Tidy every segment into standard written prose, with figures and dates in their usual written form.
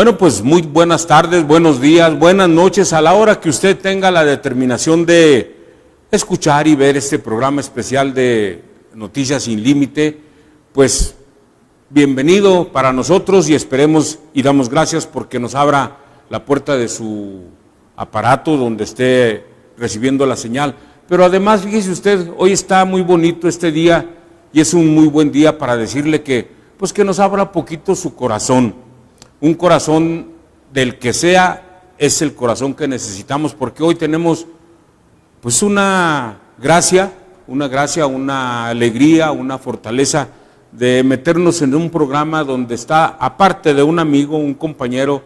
Bueno, pues muy buenas tardes, buenos días, buenas noches, a la hora que usted tenga la determinación de escuchar y ver este programa especial de Noticias Sin Límite, pues bienvenido para nosotros y esperemos y damos gracias porque nos abra la puerta de su aparato donde esté recibiendo la señal. Pero además, fíjese usted, hoy está muy bonito este día y es un muy buen día para decirle que, pues que nos abra poquito su corazón. Un corazón del que sea es el corazón que necesitamos, porque hoy tenemos pues una gracia, una alegría, una fortaleza de meternos en un programa donde está, aparte de un amigo, un compañero,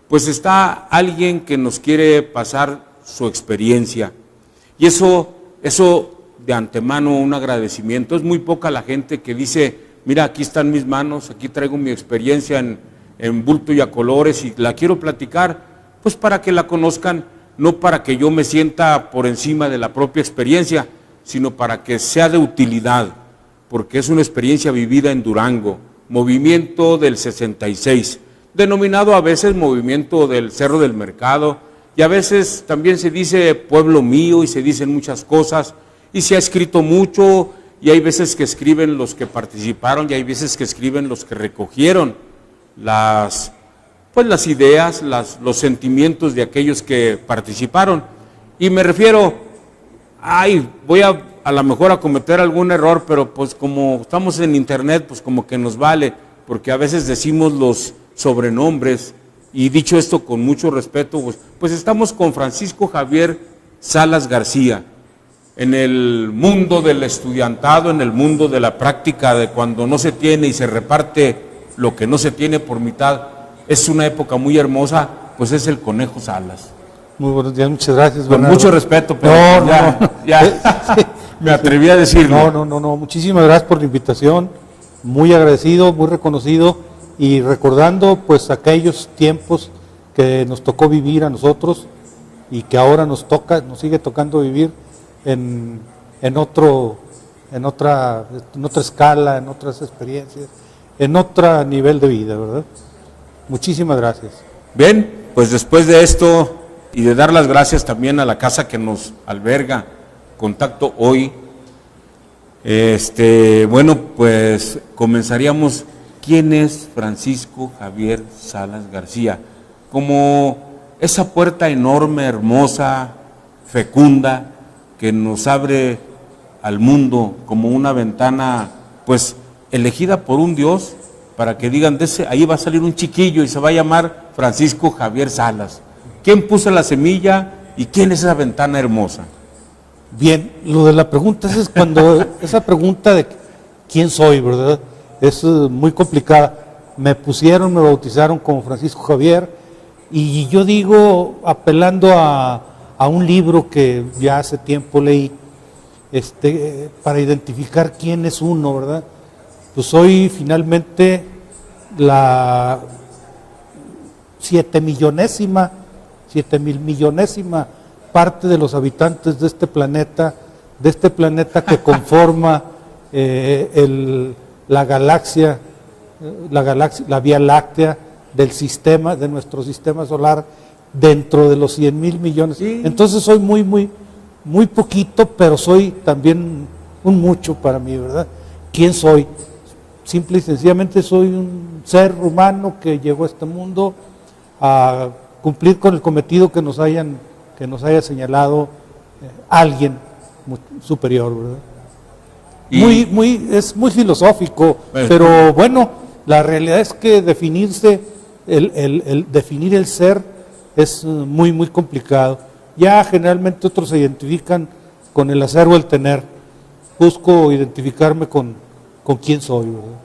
pues está alguien que nos quiere pasar su experiencia. Y eso de antemano, un agradecimiento. Es muy poca la gente que dice, mira, aquí están mis manos, aquí traigo mi experiencia en bulto y a colores y la quiero platicar, pues para que la conozcan, no para que yo me sienta por encima de la propia experiencia, sino para que sea de utilidad, porque es una experiencia vivida en Durango, movimiento del 66, denominado a veces movimiento del Cerro del Mercado, y a veces también se dice pueblo mío y se dicen muchas cosas, y se ha escrito mucho, y hay veces que escriben los que participaron, y hay veces que escriben los que recogieron las ideas, los sentimientos de aquellos que participaron. Y me refiero, voy a lo mejor a cometer algún error, pero pues como estamos en internet, pues como que nos vale, porque a veces decimos los sobrenombres, y dicho esto con mucho respeto, pues estamos con Francisco Javier Salas García, en el mundo del estudiantado, en el mundo de la práctica de cuando no se tiene y se reparte lo que no se tiene por mitad. Es una época muy hermosa, pues es el Conejo Salas. Muy buenos días, muchas gracias. Con mucho respeto, pero ya me atreví a decirlo. No, muchísimas gracias por la invitación, muy agradecido, muy reconocido y recordando pues aquellos tiempos que nos tocó vivir a nosotros y que ahora nos sigue tocando vivir en otra escala, en otras experiencias, en otro nivel de vida, ¿verdad? Muchísimas gracias. Bien, pues después de esto y de dar las gracias también a la casa que nos alberga Contacto Hoy, bueno, pues comenzaríamos. ¿Quién es Francisco Javier Salas García? Como esa puerta enorme, hermosa, fecunda, que nos abre al mundo como una ventana, pues, elegida por un Dios, para que digan, ahí va a salir un chiquillo y se va a llamar Francisco Javier Salas. ¿Quién puso la semilla y quién es esa ventana hermosa? Bien, lo de la pregunta es cuando, esa pregunta de quién soy, ¿verdad? Es muy complicada. Me bautizaron como Francisco Javier, y yo digo, apelando a un libro que ya hace tiempo leí, para identificar quién es uno, ¿verdad? Pues soy finalmente la 7.000.000.000ª parte de los habitantes de este planeta que conforma la galaxia, la Vía Láctea del sistema, de nuestro sistema solar, dentro de los 100.000 millones. Sí. Entonces soy muy poquito, pero soy también un mucho para mí, ¿verdad? ¿Quién soy? Simple y sencillamente soy un ser humano que llegó a este mundo a cumplir con el cometido que nos haya señalado alguien muy superior, ¿verdad? Es muy filosófico, pero bueno, la realidad es que definir el ser es muy complicado. Ya generalmente otros se identifican con el hacer o el tener. Busco identificarme con quién soy, ¿verdad?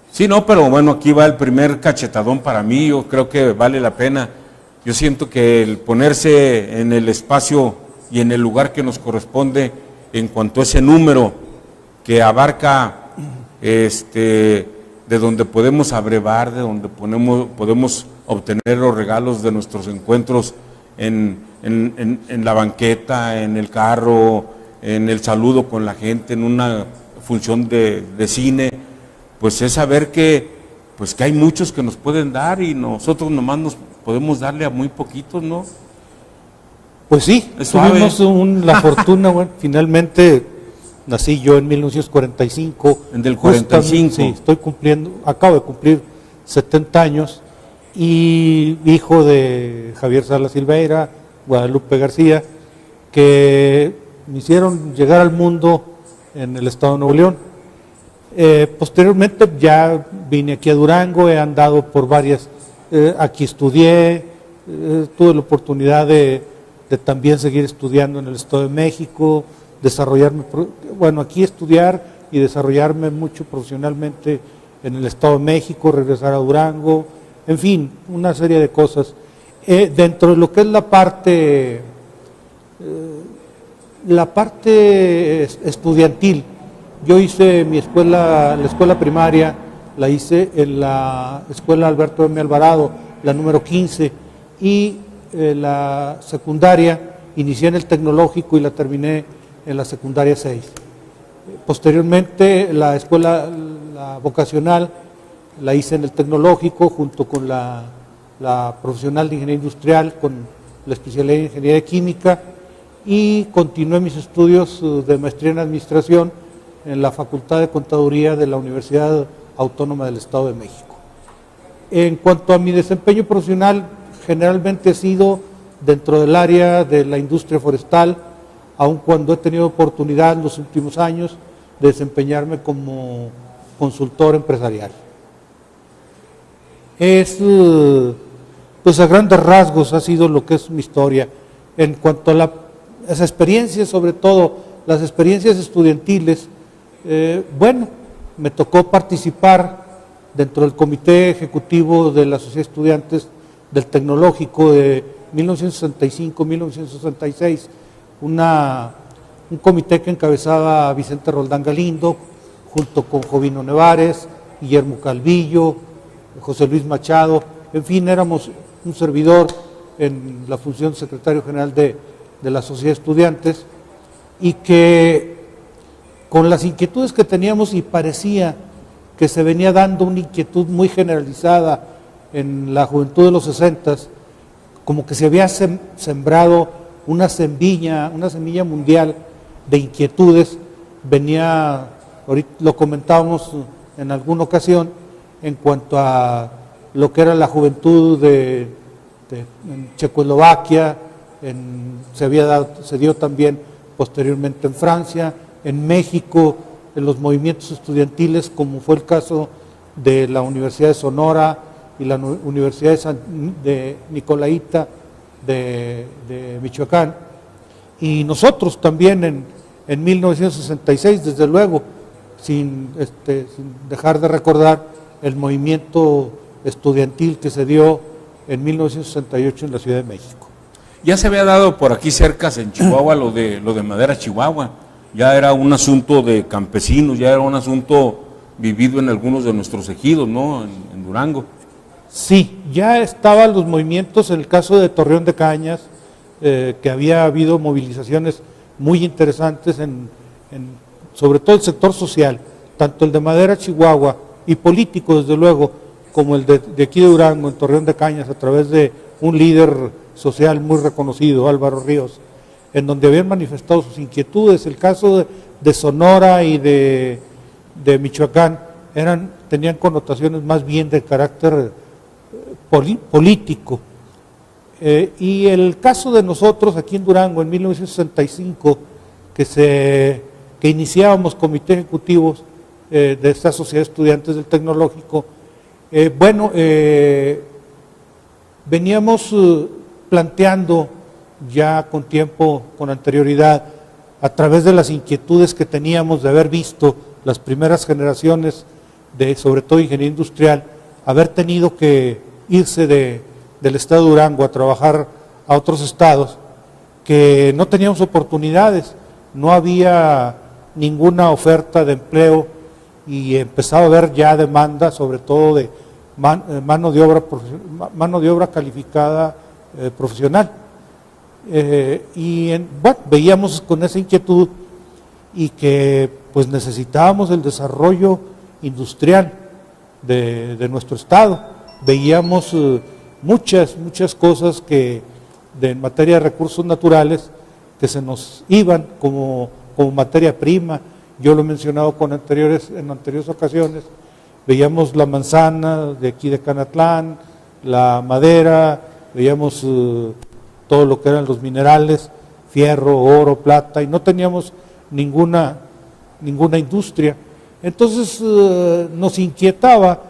Sí, no, pero bueno, aquí va el primer cachetadón para mí. Yo creo que vale la pena. Yo siento que el ponerse en el espacio y en el lugar que nos corresponde en cuanto a ese número que abarca de donde podemos abrevar, de donde podemos obtener los regalos de nuestros encuentros en la banqueta, en el carro, en el saludo con la gente, en una función de cine, pues es saber que pues que hay muchos que nos pueden dar y nosotros nomás nos podemos darle a muy poquitos, ¿no? Pues sí, tuvimos la fortuna, bueno, finalmente nací yo en 1945. En del 45. Sí, acabo de cumplir 70 años y hijo de Javier Salas Silveira, Guadalupe García, que me hicieron llegar al mundo en el estado de Nuevo León. Posteriormente ya vine aquí a Durango, he andado por varias, aquí estudié, tuve la oportunidad de también seguir estudiando en el Estado de México, aquí estudiar y desarrollarme mucho profesionalmente en el Estado de México, regresar a Durango, en fin, una serie de cosas. Dentro de lo que es la parte estudiantil, yo hice la escuela primaria, la hice en la escuela Alberto M. Alvarado, la número 15, y la secundaria inicié en el tecnológico y la terminé en la secundaria 6. Posteriormente la vocacional la hice en el tecnológico junto con la profesional de ingeniería industrial con la especialidad en ingeniería química, y continué mis estudios de maestría en administración en la Facultad de Contaduría de la Universidad Autónoma del Estado de México. En cuanto a mi desempeño profesional, generalmente he sido dentro del área de la industria forestal, aun cuando he tenido oportunidad en los últimos años de desempeñarme como consultor empresarial. Pues a grandes rasgos ha sido lo que es mi historia. En cuanto a las experiencias, sobre todo las experiencias estudiantiles, me tocó participar dentro del comité ejecutivo de la Sociedad de Estudiantes del Tecnológico de 1965-1966, un comité que encabezaba Vicente Roldán Galindo, junto con Jovino Nevares, Guillermo Calvillo, José Luis Machado, en fin, éramos un servidor en la función de secretario general de la Sociedad de Estudiantes, y que con las inquietudes que teníamos, y parecía que se venía dando una inquietud muy generalizada en la juventud de los 60s, como que se había sembrado una semilla mundial de inquietudes, ahorita lo comentábamos en alguna ocasión, en cuanto a lo que era la juventud en Checoslovaquia, se dio también posteriormente en Francia, en México, en los movimientos estudiantiles, como fue el caso de la Universidad de Sonora y la Universidad de Nicolaita de Michoacán, y nosotros también en 1966, desde luego, sin dejar de recordar el movimiento estudiantil que se dio en 1968 en la Ciudad de México. Ya se había dado por aquí cerca, en Chihuahua, lo de Madera Chihuahua. Ya era un asunto de campesinos, ya era un asunto vivido en algunos de nuestros ejidos, ¿no? En Durango. Sí, ya estaban los movimientos, en el caso de Torreón de Cañas, que había habido movilizaciones muy interesantes sobre todo el sector social, tanto el de Madera Chihuahua y político, desde luego, como el de aquí de Durango, en Torreón de Cañas, a través de un líder social muy reconocido, Álvaro Ríos, en donde habían manifestado sus inquietudes. El caso de Sonora y de Michoacán tenían connotaciones más bien de carácter político. Y el caso de nosotros aquí en Durango en 1965, que iniciábamos comité ejecutivos de esta Sociedad de Estudiantes del Tecnológico, veníamos planteando ya con tiempo, con anterioridad, a través de las inquietudes que teníamos de haber visto las primeras generaciones sobre todo ingeniería industrial, haber tenido que irse del estado de Durango a trabajar a otros estados, que no teníamos oportunidades, no había ninguna oferta de empleo, y empezaba a haber ya demanda, sobre todo de mano de obra calificada profesional. Veíamos con esa inquietud y que pues necesitábamos el desarrollo industrial, de nuestro estado. Veíamos muchas cosas que en materia de recursos naturales que se nos iban como materia prima. Yo lo he mencionado en anteriores ocasiones. Veíamos la manzana de aquí de Canatlán, la madera, veíamos todo lo que eran los minerales, fierro, oro, plata, y no teníamos ninguna industria. Entonces nos inquietaba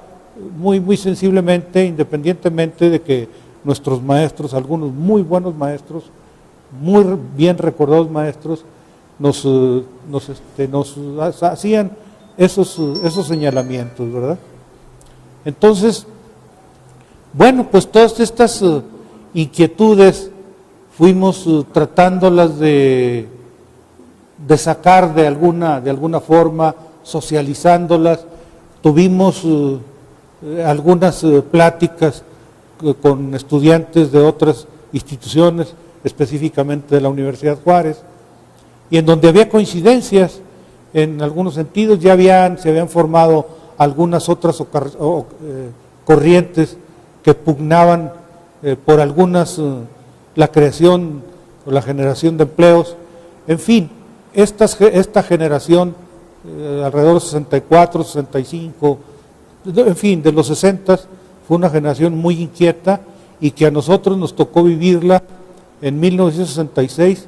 muy sensiblemente, independientemente de que nuestros maestros, algunos muy buenos maestros, muy bien recordados maestros, nos hacían esos señalamientos, ¿verdad? Entonces, bueno, pues todas estas inquietudes fuimos tratándolas de sacar de alguna forma, socializándolas. Tuvimos algunas pláticas con estudiantes de otras instituciones, específicamente de la Universidad Juárez, y en donde había coincidencias en algunos sentidos. Ya se habían formado algunas otras corrientes que pugnaban por algunas la creación o la generación de empleos. En fin, esta generación alrededor de 64, 65, en fin, de los 60, fue una generación muy inquieta y que a nosotros nos tocó vivirla en 1966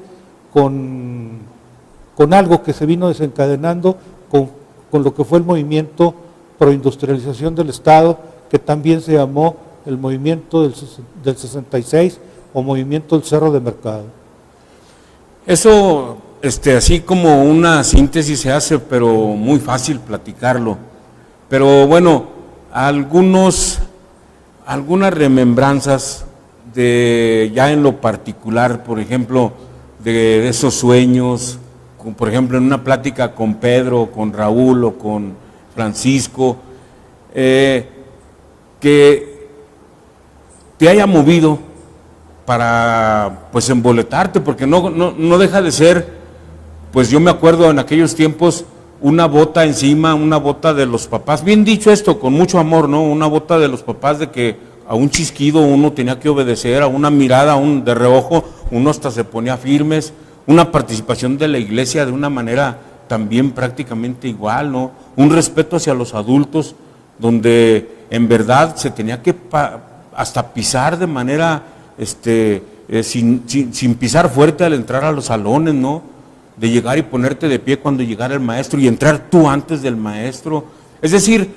con algo que se vino desencadenando con lo que fue el movimiento proindustrialización del Estado, que también se llamó el movimiento del 66 o movimiento del Cerro de Mercado. Eso, así como una síntesis se hace, pero muy fácil platicarlo. Pero bueno, algunas remembranzas ya en lo particular, por ejemplo, de esos sueños, por ejemplo, en una plática con Pedro, con Raúl o con Francisco, que te haya movido para, pues, emboletarte, porque no deja de ser, pues yo me acuerdo en aquellos tiempos, una bota encima, una bota de los papás, bien dicho esto, con mucho amor, ¿no? Una bota de los papás de que a un chisquido uno tenía que obedecer, a una mirada, de reojo, uno hasta se ponía firmes, una participación de la iglesia de una manera también prácticamente igual, ¿no? Un respeto hacia los adultos, donde en verdad se tenía que hasta pisar de manera, sin pisar fuerte al entrar a los salones, ¿no? De llegar y ponerte de pie cuando llegara el maestro y entrar tú antes del maestro. Es decir,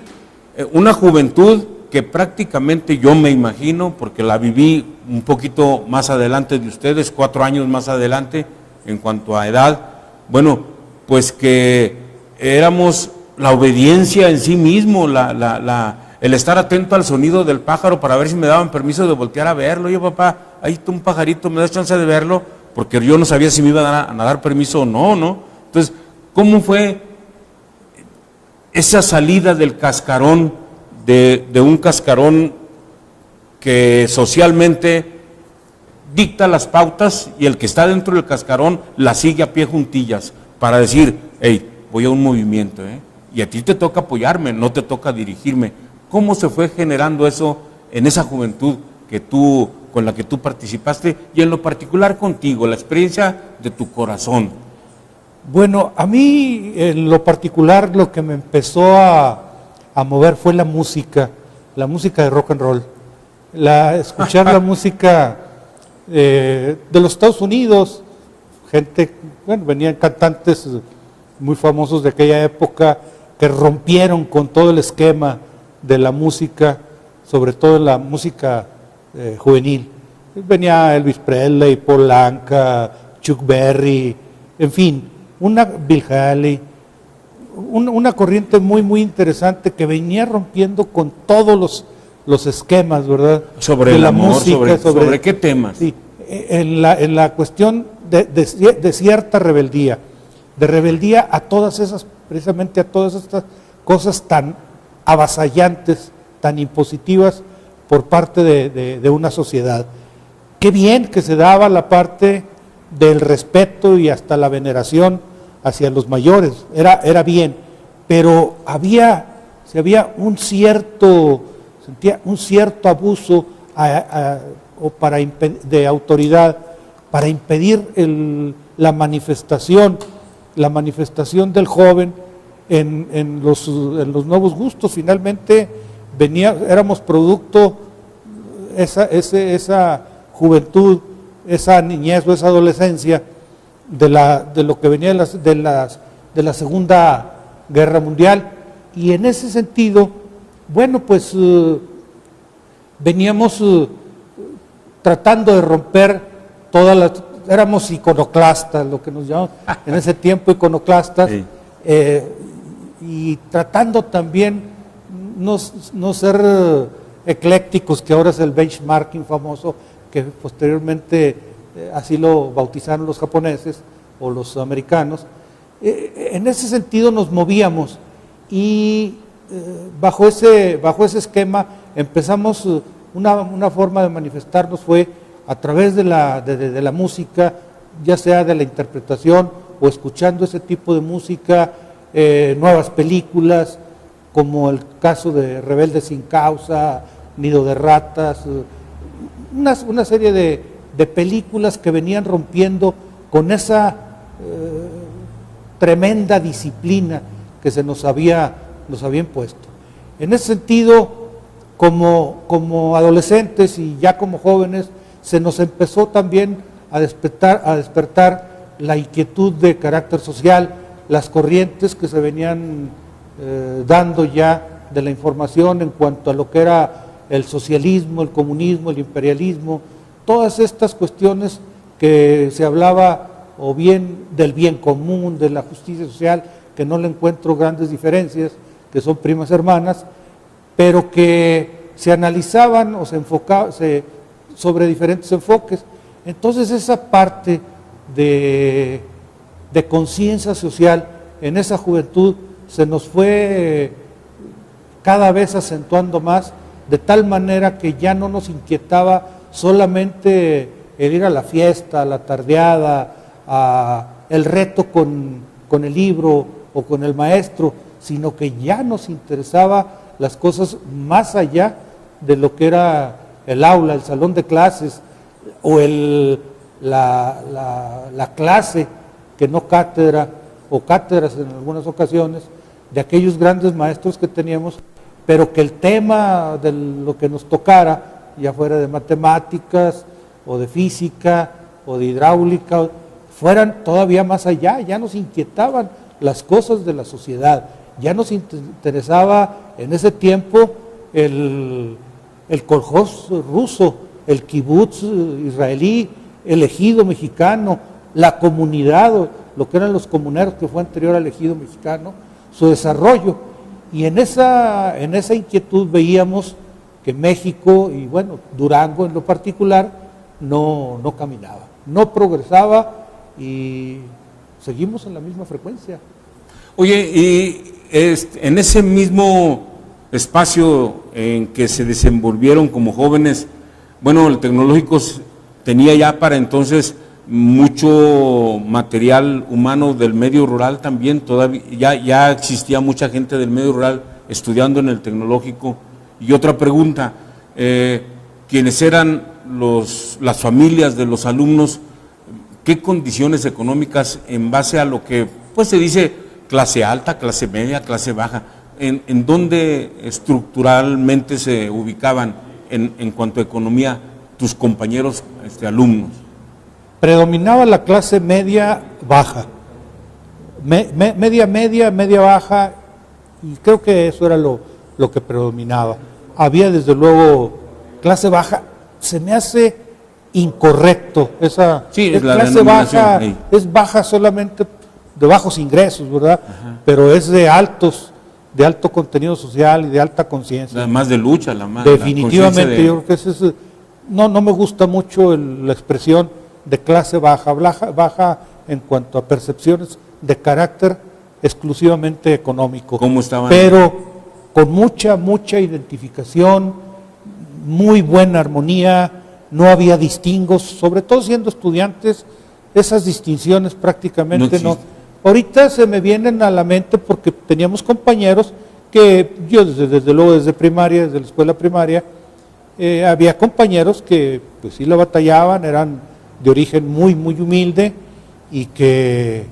una juventud que prácticamente yo me imagino, porque la viví un poquito más adelante de ustedes, 4 años más adelante en cuanto a edad, bueno, pues que éramos la obediencia en sí mismo, el estar atento al sonido del pájaro para ver si me daban permiso de voltear a verlo. Oye, papá, ahí está un pajarito, ¿me das chance de verlo? Porque yo no sabía si me iban a dar permiso o no, ¿no? Entonces, ¿cómo fue esa salida del cascarón, de un cascarón que socialmente dicta las pautas y el que está dentro del cascarón la sigue a pie juntillas para decir, hey, voy a un movimiento, y a ti te toca apoyarme, no te toca dirigirme? ¿Cómo se fue generando eso en esa juventud con la que tú participaste y en lo particular contigo, la experiencia de tu corazón? Bueno, a mí en lo particular lo que me empezó a mover fue la música de rock and roll, escuchar la música de los Estados Unidos, venían cantantes muy famosos de aquella época que rompieron con todo el esquema de la música, sobre todo la música juvenil. Venía Elvis Presley, Paul Anka, Chuck Berry, en fin, Bill Haley, una corriente muy interesante que venía rompiendo con todos los esquemas, ¿verdad? Sobre el amor, música, sobre qué temas. Sí, en la cuestión de cierta rebeldía, a todas esas, precisamente a todas estas cosas tan avasallantes, tan impositivas por parte de una sociedad. Qué bien que se daba la parte del respeto y hasta la veneración hacia los mayores, era bien, pero si había sentía un cierto abuso de autoridad para impedir la manifestación del joven en los nuevos gustos. Finalmente éramos producto, esa juventud, esa niñez o esa adolescencia de lo que venía de la Segunda Guerra Mundial, y en ese sentido, bueno, pues veníamos tratando de romper éramos iconoclastas, lo que nos llamamos en ese tiempo iconoclastas, sí. Y tratando también no ser eclécticos, que ahora es el benchmarking famoso, que posteriormente así lo bautizaron los japoneses o los americanos. En ese sentido nos movíamos, y bajo ese esquema empezamos. Una forma de manifestarnos fue a través de la música, ya sea de la interpretación o escuchando ese tipo de música, nuevas películas, como el caso de Rebeldes sin Causa, Nido de Ratas, una serie de películas que venían rompiendo con esa tremenda disciplina que se nos había impuesto. En ese sentido, como adolescentes y ya como jóvenes, se nos empezó también a despertar la inquietud de carácter social, las corrientes que se venían dando ya de la información en cuanto a lo que era el socialismo, el comunismo, el imperialismo, todas estas cuestiones que se hablaba o bien del bien común, de la justicia social, que no le encuentro grandes diferencias, que son primas hermanas, pero que se analizaban o se enfocaban sobre diferentes enfoques. Entonces esa parte de conciencia social en esa juventud se nos fue cada vez acentuando más, de tal manera que ya no nos inquietaba solamente el ir a la fiesta, a la tardeada, el reto con el libro o con el maestro, sino que ya nos interesaba las cosas más allá de lo que era el aula, el salón de clases, o la clase, que no cátedra, o cátedras en algunas ocasiones, de aquellos grandes maestros que teníamos, pero que el tema de lo que nos tocara, ya fuera de matemáticas, o de física, o de hidráulica, fueran todavía más allá, ya nos inquietaban las cosas de la sociedad, ya nos interesaba en ese tiempo el kolhoz ruso, el kibutz israelí, el ejido mexicano, la comunidad, lo que eran los comuneros, que fue anterior al ejido mexicano, su desarrollo. Y en esa inquietud veíamos que México, y bueno, Durango en lo particular, no caminaba, no progresaba, y seguimos en la misma frecuencia. Oye, y en ese mismo espacio en que se desenvolvieron como jóvenes, bueno, el tecnológico tenía ya para entonces mucho material humano del medio rural también, todavía ya existía mucha gente del medio rural estudiando en el tecnológico. Y otra pregunta, ¿quiénes eran las familias de los alumnos? ¿Qué condiciones económicas, en base a lo que pues se dice clase alta, clase media, clase baja, en dónde estructuralmente se ubicaban en cuanto a economía tus compañeros alumnos? Predominaba la clase media baja, media baja, y creo que eso era lo que predominaba. Había desde luego clase baja, se me hace incorrecto esa sí, clase baja, es baja solamente de bajos ingresos, ¿verdad? Ajá. Pero es de alto contenido social y de alta conciencia. Más de lucha, definitivamente, yo creo que eso es, no me gusta mucho la expresión de clase baja en cuanto a percepciones de carácter exclusivamente económico. ¿Cómo estaban? Pero con mucha identificación, muy buena armonía, no había distingos, sobre todo siendo estudiantes, esas distinciones prácticamente no. Ahorita se me vienen a la mente porque teníamos compañeros que yo desde luego desde primaria, desde la escuela primaria, había compañeros que pues sí lo batallaban, eran de origen muy humilde y que,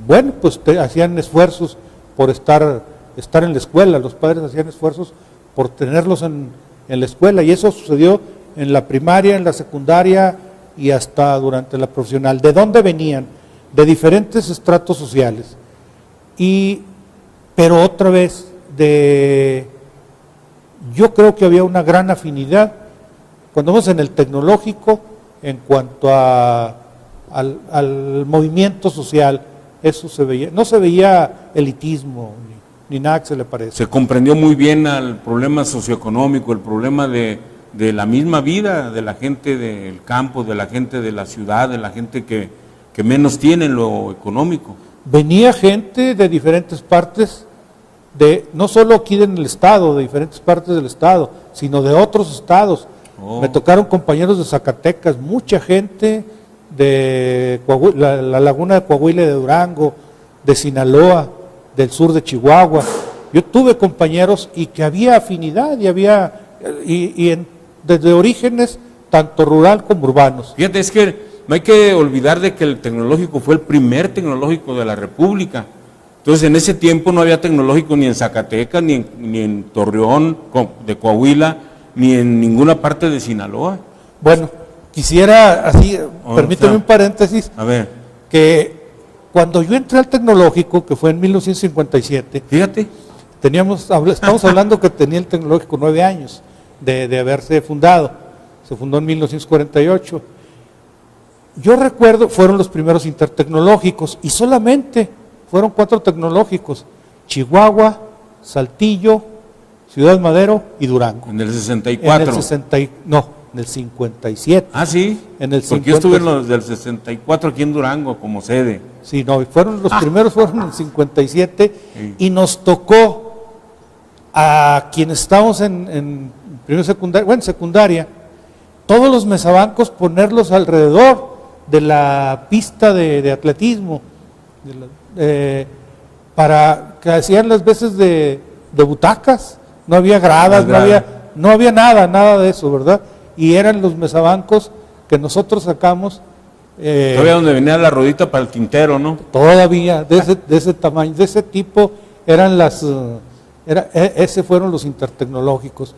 bueno, pues hacían esfuerzos por estar en la escuela, los padres hacían esfuerzos por tenerlos en la escuela, y eso sucedió en la primaria, en la secundaria y hasta durante la profesional. ¿De dónde venían? De diferentes estratos sociales. Pero otra vez, yo creo que había una gran afinidad, cuando vamos en el tecnológico, en cuanto al movimiento social, eso se veía, no se veía elitismo, ni nada que se le parezca. Se comprendió muy bien al problema socioeconómico, el problema de la misma vida de la gente del campo, de la gente de la ciudad, de la gente que menos tiene en lo económico. Venía gente de diferentes partes, no solo aquí en el estado, de diferentes partes del estado, sino de otros estados. Me tocaron compañeros de Zacatecas, mucha gente de la laguna de Coahuila y de Durango, de Sinaloa, del sur de Chihuahua. Yo tuve compañeros y que había afinidad desde orígenes tanto rural como urbanos. Fíjate, es que no hay que olvidar de que el tecnológico fue el primer tecnológico de la República. Entonces, en ese tiempo no había tecnológico ni en Zacatecas, ni en Torreón, de Coahuila, ni en ninguna parte de Sinaloa. Bueno, quisiera así, permíteme un paréntesis, a ver, que cuando yo entré al tecnológico, que fue en 1957, fíjate, estamos hablando que tenía el tecnológico 9 años de haberse fundado, se fundó en 1948. Yo recuerdo, fueron los primeros intertecnológicos y solamente fueron 4 tecnológicos: Chihuahua, Saltillo, Ciudad Madero y Durango. En el 64. En el 57. Ah, sí. En el Porque yo estuve en los del 64 aquí en Durango como sede. Sí, no, los primeros fueron en el 57 sí. Y nos tocó a quienes estábamos en primero secundaria, bueno, secundaria, todos los mesabancos ponerlos alrededor de la pista de atletismo, para que hacían las veces de butacas, no había gradas, no había nada de eso, ¿verdad? Y eran los mesabancos que nosotros sacamos. Todavía donde venía la rodita para el tintero, ¿no? Todavía, de ese tamaño, de ese tipo, eran ese fueron los intertecnológicos.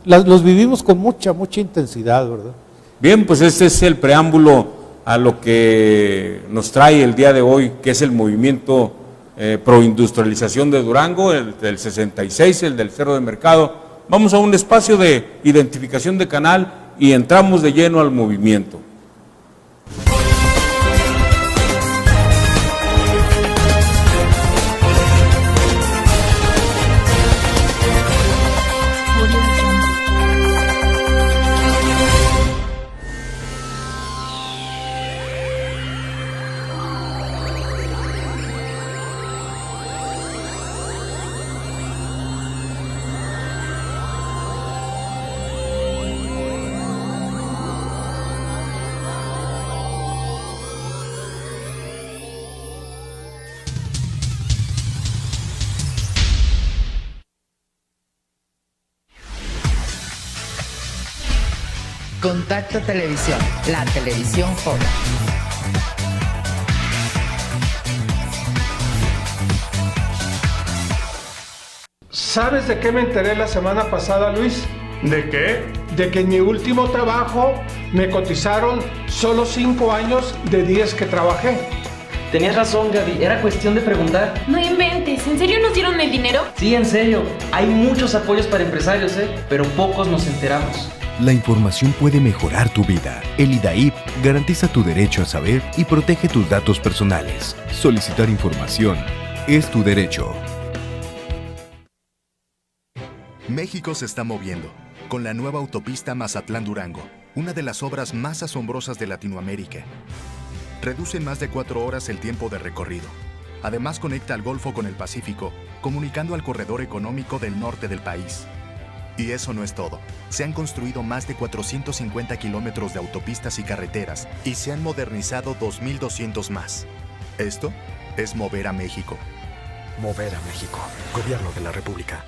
Los vivimos con mucha intensidad, ¿verdad? Bien, pues este es el preámbulo a lo que nos trae el día de hoy, que es el movimiento proindustrialización de Durango, el del 66, el del Cerro de Mercado. Vamos a un espacio de identificación de canal y entramos de lleno al movimiento. Contacto Televisión, la televisión joven. ¿Sabes de qué me enteré la semana pasada, Luis? ¿De qué? De que en mi último trabajo me cotizaron solo 5 años de 10 que trabajé. Tenías razón, Gaby, era cuestión de preguntar. No inventes, ¿en serio nos dieron el dinero? Sí, en serio, hay muchos apoyos para empresarios, pero pocos nos enteramos. La información puede mejorar tu vida. El IDAIP garantiza tu derecho a saber y protege tus datos personales. Solicitar información es tu derecho. México se está moviendo con la nueva autopista Mazatlán-Durango, una de las obras más asombrosas de Latinoamérica. Reduce en más de 4 horas el tiempo de recorrido. Además, conecta al Golfo con el Pacífico, comunicando al corredor económico del norte del país. Y eso no es todo. Se han construido más de 450 kilómetros de autopistas y carreteras y se han modernizado 2.200 más. Esto es mover a México. Mover a México. Gobierno de la República.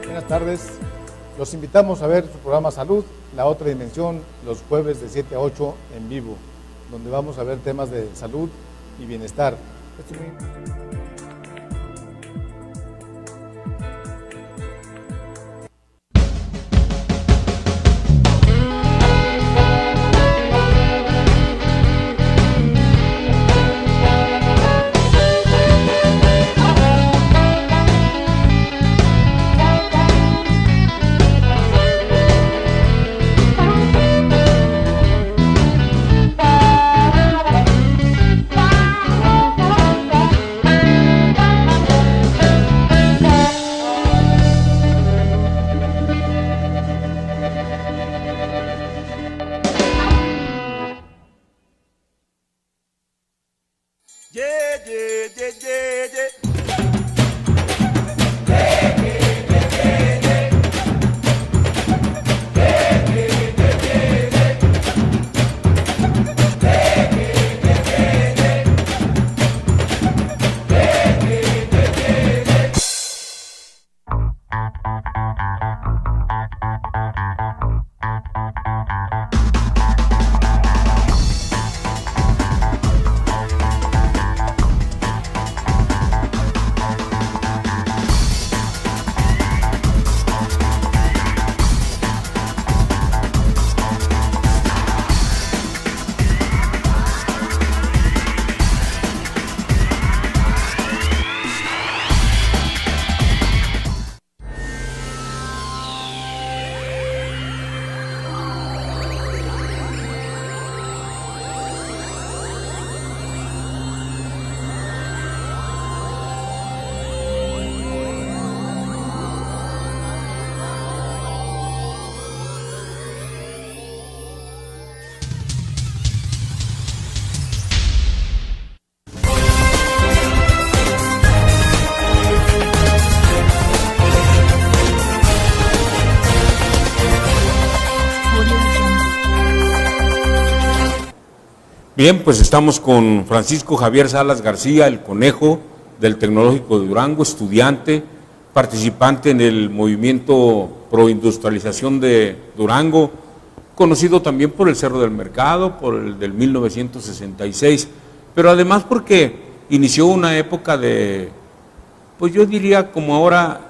Buenas tardes. Los invitamos a ver su programa Salud, La Otra Dimensión, los jueves de 7 a 8 en vivo, donde vamos a ver temas de salud y bienestar. Bien, pues estamos con Francisco Javier Salas García, el Conejo del Tecnológico de Durango, estudiante, participante en el movimiento pro industrialización de Durango, conocido también por el Cerro del Mercado, por el del 1966, pero además porque inició una época de, pues yo diría como ahora,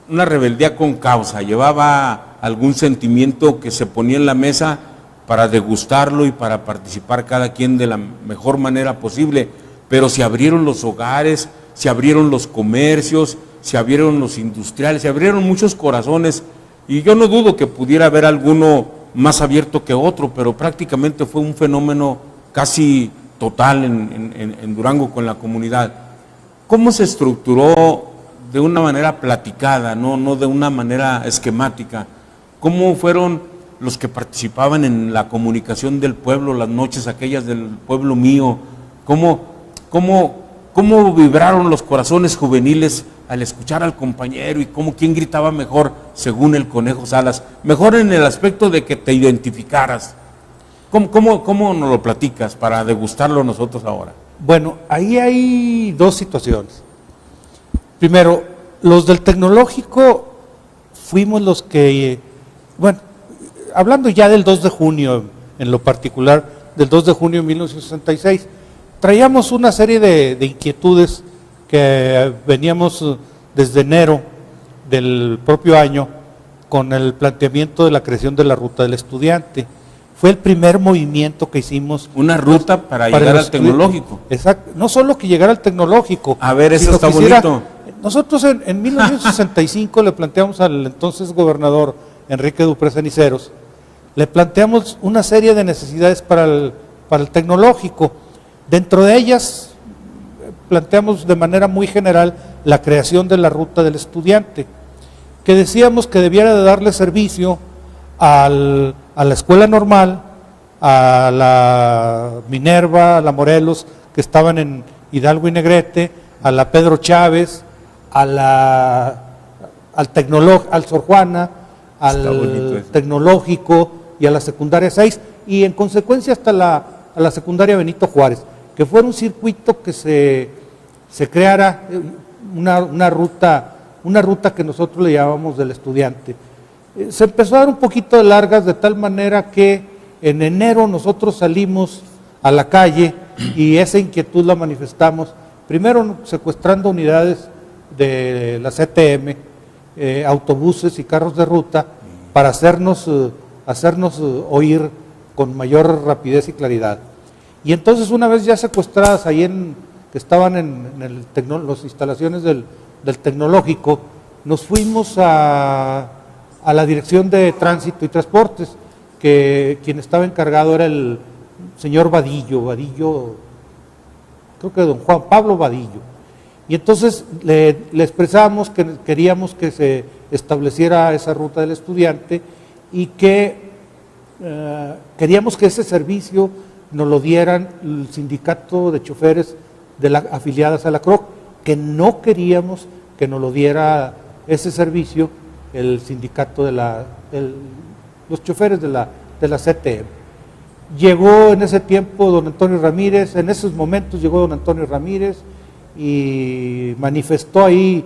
una rebeldía con causa, llevaba algún sentimiento que se ponía en la mesa para degustarlo y para participar cada quien de la mejor manera posible, pero se abrieron los hogares, se abrieron los comercios, se abrieron los industriales, se abrieron muchos corazones, y yo no dudo que pudiera haber alguno más abierto que otro, pero prácticamente fue un fenómeno casi total en Durango con la comunidad. ¿Cómo se estructuró de una manera platicada, no de una manera esquemática? ¿Cómo fueron los que participaban en la comunicación del pueblo, las noches aquellas del pueblo mío? ¿Cómo vibraron los corazones juveniles al escuchar al compañero y quién gritaba mejor según el Conejo Salas? Mejor en el aspecto de que te identificaras. ¿Cómo nos lo platicas para degustarlo nosotros ahora? Bueno, ahí hay dos situaciones. Primero, los del tecnológico fuimos los que, bueno, hablando ya del 2 de junio, en lo particular, del 2 de junio de 1966, traíamos una serie de inquietudes que veníamos desde enero del propio año con el planteamiento de la creación de la Ruta del Estudiante. Fue el primer movimiento que hicimos. Una ruta para llegar al tecnológico. Exacto, no solo que llegara al tecnológico. A ver, eso está bonito. Nosotros en 1965 le planteamos al entonces gobernador Enrique Dupré Ceniceros, le planteamos una serie de necesidades para el tecnológico. Dentro de ellas planteamos de manera muy general la creación de la Ruta del Estudiante, que decíamos que debiera de darle servicio a la escuela normal, a la Minerva, a la Morelos, que estaban en Hidalgo y Negrete, a la Pedro Chávez, al Sor Juana, al Tecnológico y a la secundaria 6, y en consecuencia hasta a la secundaria Benito Juárez, que fuera un circuito que se creara una ruta que nosotros le llamamos del estudiante. Se empezó a dar un poquito de largas, de tal manera que en enero nosotros salimos a la calle y esa inquietud la manifestamos, primero secuestrando unidades de la CTM, autobuses y carros de ruta, para hacernos oír con mayor rapidez y claridad. Y entonces, una vez ya secuestradas ahí que estaban en las instalaciones del Tecnológico, nos fuimos a la Dirección de Tránsito y Transportes, que quien estaba encargado era el señor Vadillo, creo que don Juan Pablo Vadillo. Y entonces le expresamos que queríamos que se estableciera esa ruta del estudiante y que queríamos que ese servicio nos lo dieran el sindicato de choferes afiliadas a la CROC, que no queríamos que nos lo diera ese servicio el sindicato de los choferes de la CTM. Llegó en ese tiempo don Antonio Ramírez, en esos momentos llegó don Antonio Ramírez y manifestó ahí,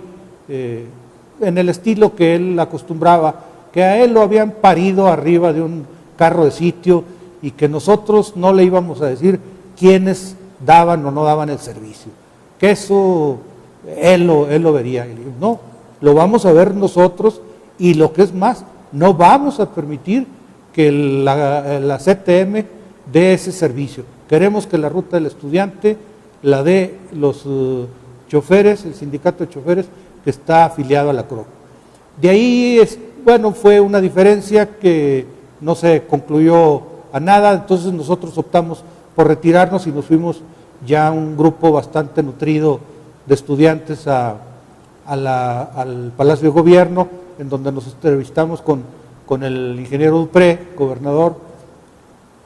en el estilo que él acostumbraba, que a él lo habían parido arriba de un carro de sitio y que nosotros no le íbamos a decir quiénes daban o no daban el servicio, que eso él lo vería. Y le digo, no, lo vamos a ver nosotros, y lo que es más, no vamos a permitir que la CTM dé ese servicio. Queremos que la ruta del estudiante la dé los choferes, el sindicato de choferes que está afiliado a la CROC. De ahí, fue una diferencia que no se concluyó a nada, entonces nosotros optamos por retirarnos y nos fuimos ya un grupo bastante nutrido de estudiantes al Palacio de Gobierno, en donde nos entrevistamos con el ingeniero Dupré, gobernador,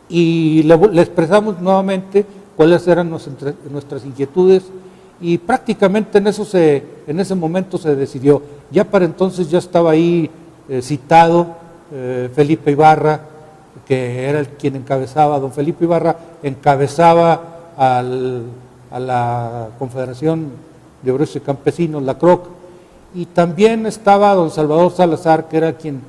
y le expresamos nuevamente cuáles eran nuestras inquietudes, y prácticamente en ese momento se decidió. Ya para entonces ya estaba ahí citado Felipe Ibarra, que era quien encabezaba, don Felipe Ibarra encabezaba a la Confederación de Obreros y Campesinos, la CROC, y también estaba don Salvador Salazar, que era quien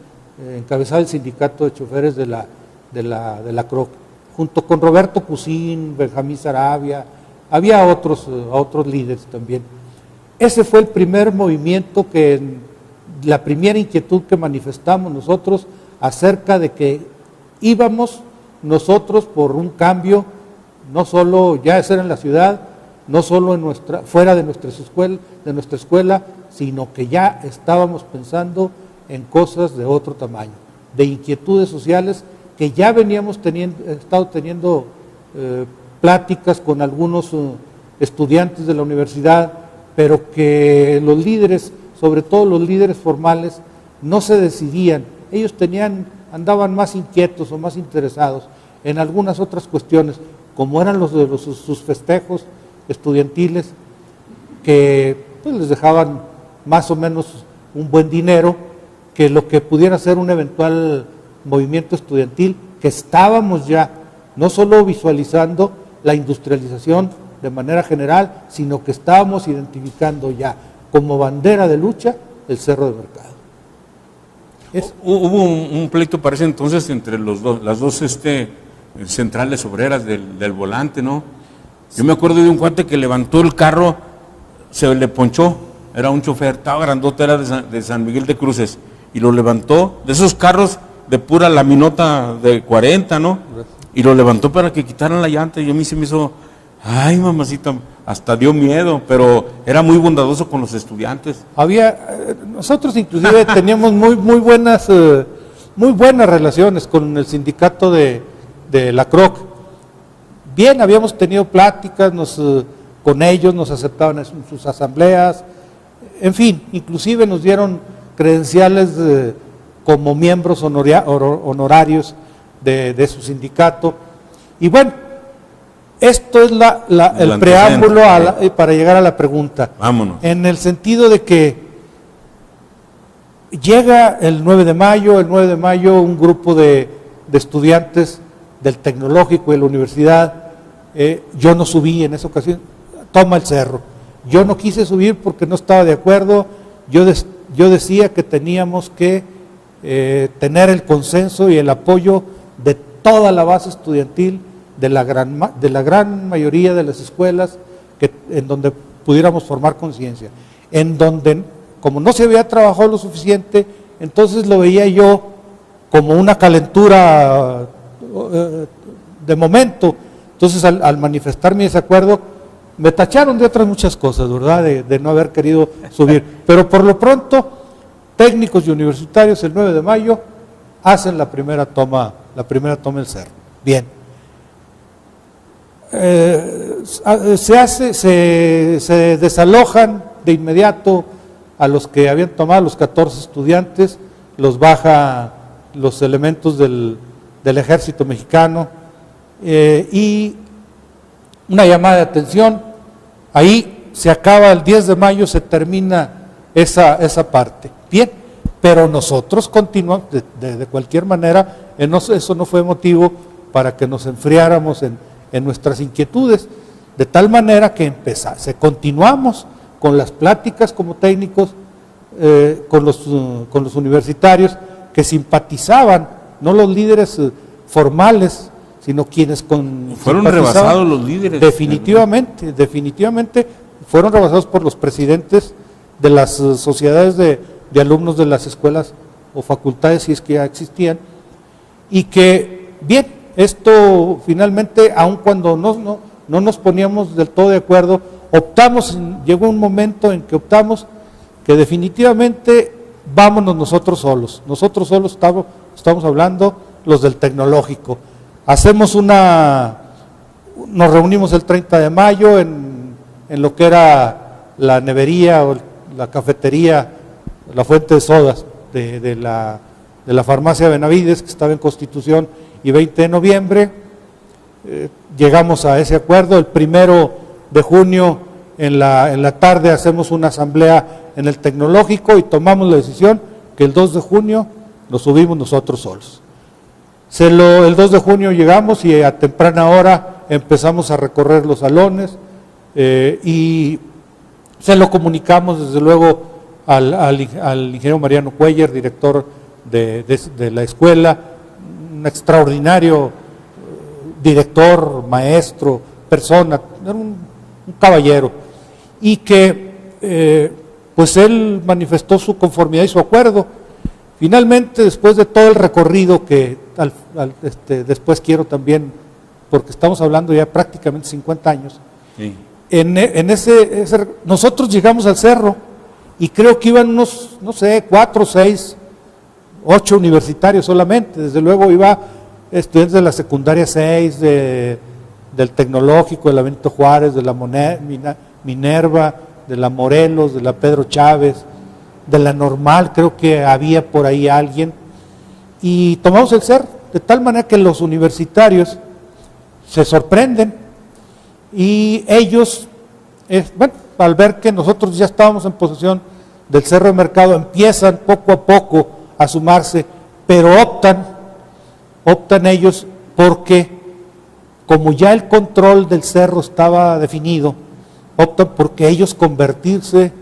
encabezaba el sindicato de choferes de la CROC, junto con Roberto Cusín, Benjamín Sarabia, había otros líderes también. Ese fue el primer movimiento, la primera inquietud que manifestamos nosotros acerca de que íbamos nosotros por un cambio, no solo ya ser en la ciudad, no solo fuera de nuestra escuela, sino que ya estábamos pensando en cosas de otro tamaño, de inquietudes sociales que ya veníamos estado teniendo pláticas con algunos estudiantes de la universidad, pero que los líderes, sobre todo los líderes formales, no se decidían. Ellos andaban más inquietos o más interesados en algunas otras cuestiones, como eran sus festejos estudiantiles, que pues, les dejaban más o menos un buen dinero, que lo que pudiera ser un eventual movimiento estudiantil, que estábamos ya no solo visualizando la industrialización de manera general, sino que estábamos identificando ya como bandera de lucha el Cerro de Mercado. Hubo un pleito, parece entonces, entre las dos centrales obreras del Volante, ¿no? Yo me acuerdo de un cuate que levantó el carro, se le ponchó, era un chofer, estaba grandote, era de San Miguel de Cruces, y lo levantó, de esos carros de pura laminota de 40, ¿no? Y lo levantó para que quitaran la llanta, y a mí se me hizo, ay mamacita, hasta dio miedo, pero era muy bondadoso con los estudiantes. Nosotros inclusive teníamos muy buenas relaciones con el sindicato de la CROC. Bien, habíamos tenido pláticas con ellos, nos aceptaban en sus asambleas, en fin, inclusive nos dieron credenciales como miembros honorarios de su sindicato. Y bueno, Esto es el preámbulo para llegar a la pregunta. Vámonos. En el sentido de que llega el 9 de mayo, un grupo de estudiantes del Tecnológico y de la universidad, yo no subí en esa ocasión, toma el cerro. Yo no quise subir porque no estaba de acuerdo, yo decía que teníamos que tener el consenso y el apoyo de toda la base estudiantil, de la gran mayoría de las escuelas en donde pudiéramos formar conciencia, en donde como no se había trabajado lo suficiente, entonces lo veía yo como una calentura de momento. Entonces al manifestar mi desacuerdo me tacharon de otras muchas cosas, ¿verdad? De no haber querido subir, pero por lo pronto técnicos y universitarios el 9 de mayo hacen la primera toma del cerro. Bien. Se desalojan de inmediato a los que habían tomado, los 14 estudiantes, los baja los elementos del ejército mexicano, y una llamada de atención, ahí se acaba el 10 de mayo, se termina esa parte. Bien, pero nosotros continuamos, de cualquier manera, eso no fue motivo para que nos enfriáramos en nuestras inquietudes, de tal manera que continuamos con las pláticas como técnicos, con los universitarios que simpatizaban, no los líderes formales, sino quienes fueron rebasados los líderes. Definitivamente fueron rebasados por los presidentes de las sociedades de alumnos de las escuelas o facultades, si es que ya existían, y que, bien, esto finalmente, aun cuando no nos poníamos del todo de acuerdo, llegó un momento en que optamos que definitivamente vámonos nosotros solos estamos hablando los del Tecnológico. Nos reunimos el 30 de mayo en lo que era la nevería o la cafetería, la fuente de sodas de la farmacia Benavides, que estaba en Constitución y 20 de noviembre. Llegamos a ese acuerdo. El 1 de junio en la tarde hacemos una asamblea en el Tecnológico y tomamos la decisión que el 2 de junio nos subimos nosotros solos. El 2 de junio llegamos y a temprana hora empezamos a recorrer los salones, y se lo comunicamos desde luego al ingeniero Mariano Cuellar, director de la escuela, un extraordinario director, maestro, persona, era un caballero, y que pues él manifestó su conformidad y su acuerdo. Finalmente, después de todo el recorrido que después quiero también, porque estamos hablando ya prácticamente 50 años, sí. Nosotros llegamos al cerro y creo que iban unos, 4, 6, 8 universitarios solamente. Desde luego iba estudiantes de la secundaria 6, del Tecnológico, de la Benito Juárez, de la Minerva, de la Morelos, de la Pedro Chávez, de la Normal, creo que había por ahí alguien, y tomamos el cerro, de tal manera que los universitarios se sorprenden, y ellos, al ver que nosotros ya estábamos en posesión del Cerro de Mercado, empiezan poco a poco a sumarse, pero optan ellos porque, como ya el control del cerro estaba definido, optan porque ellos convertirse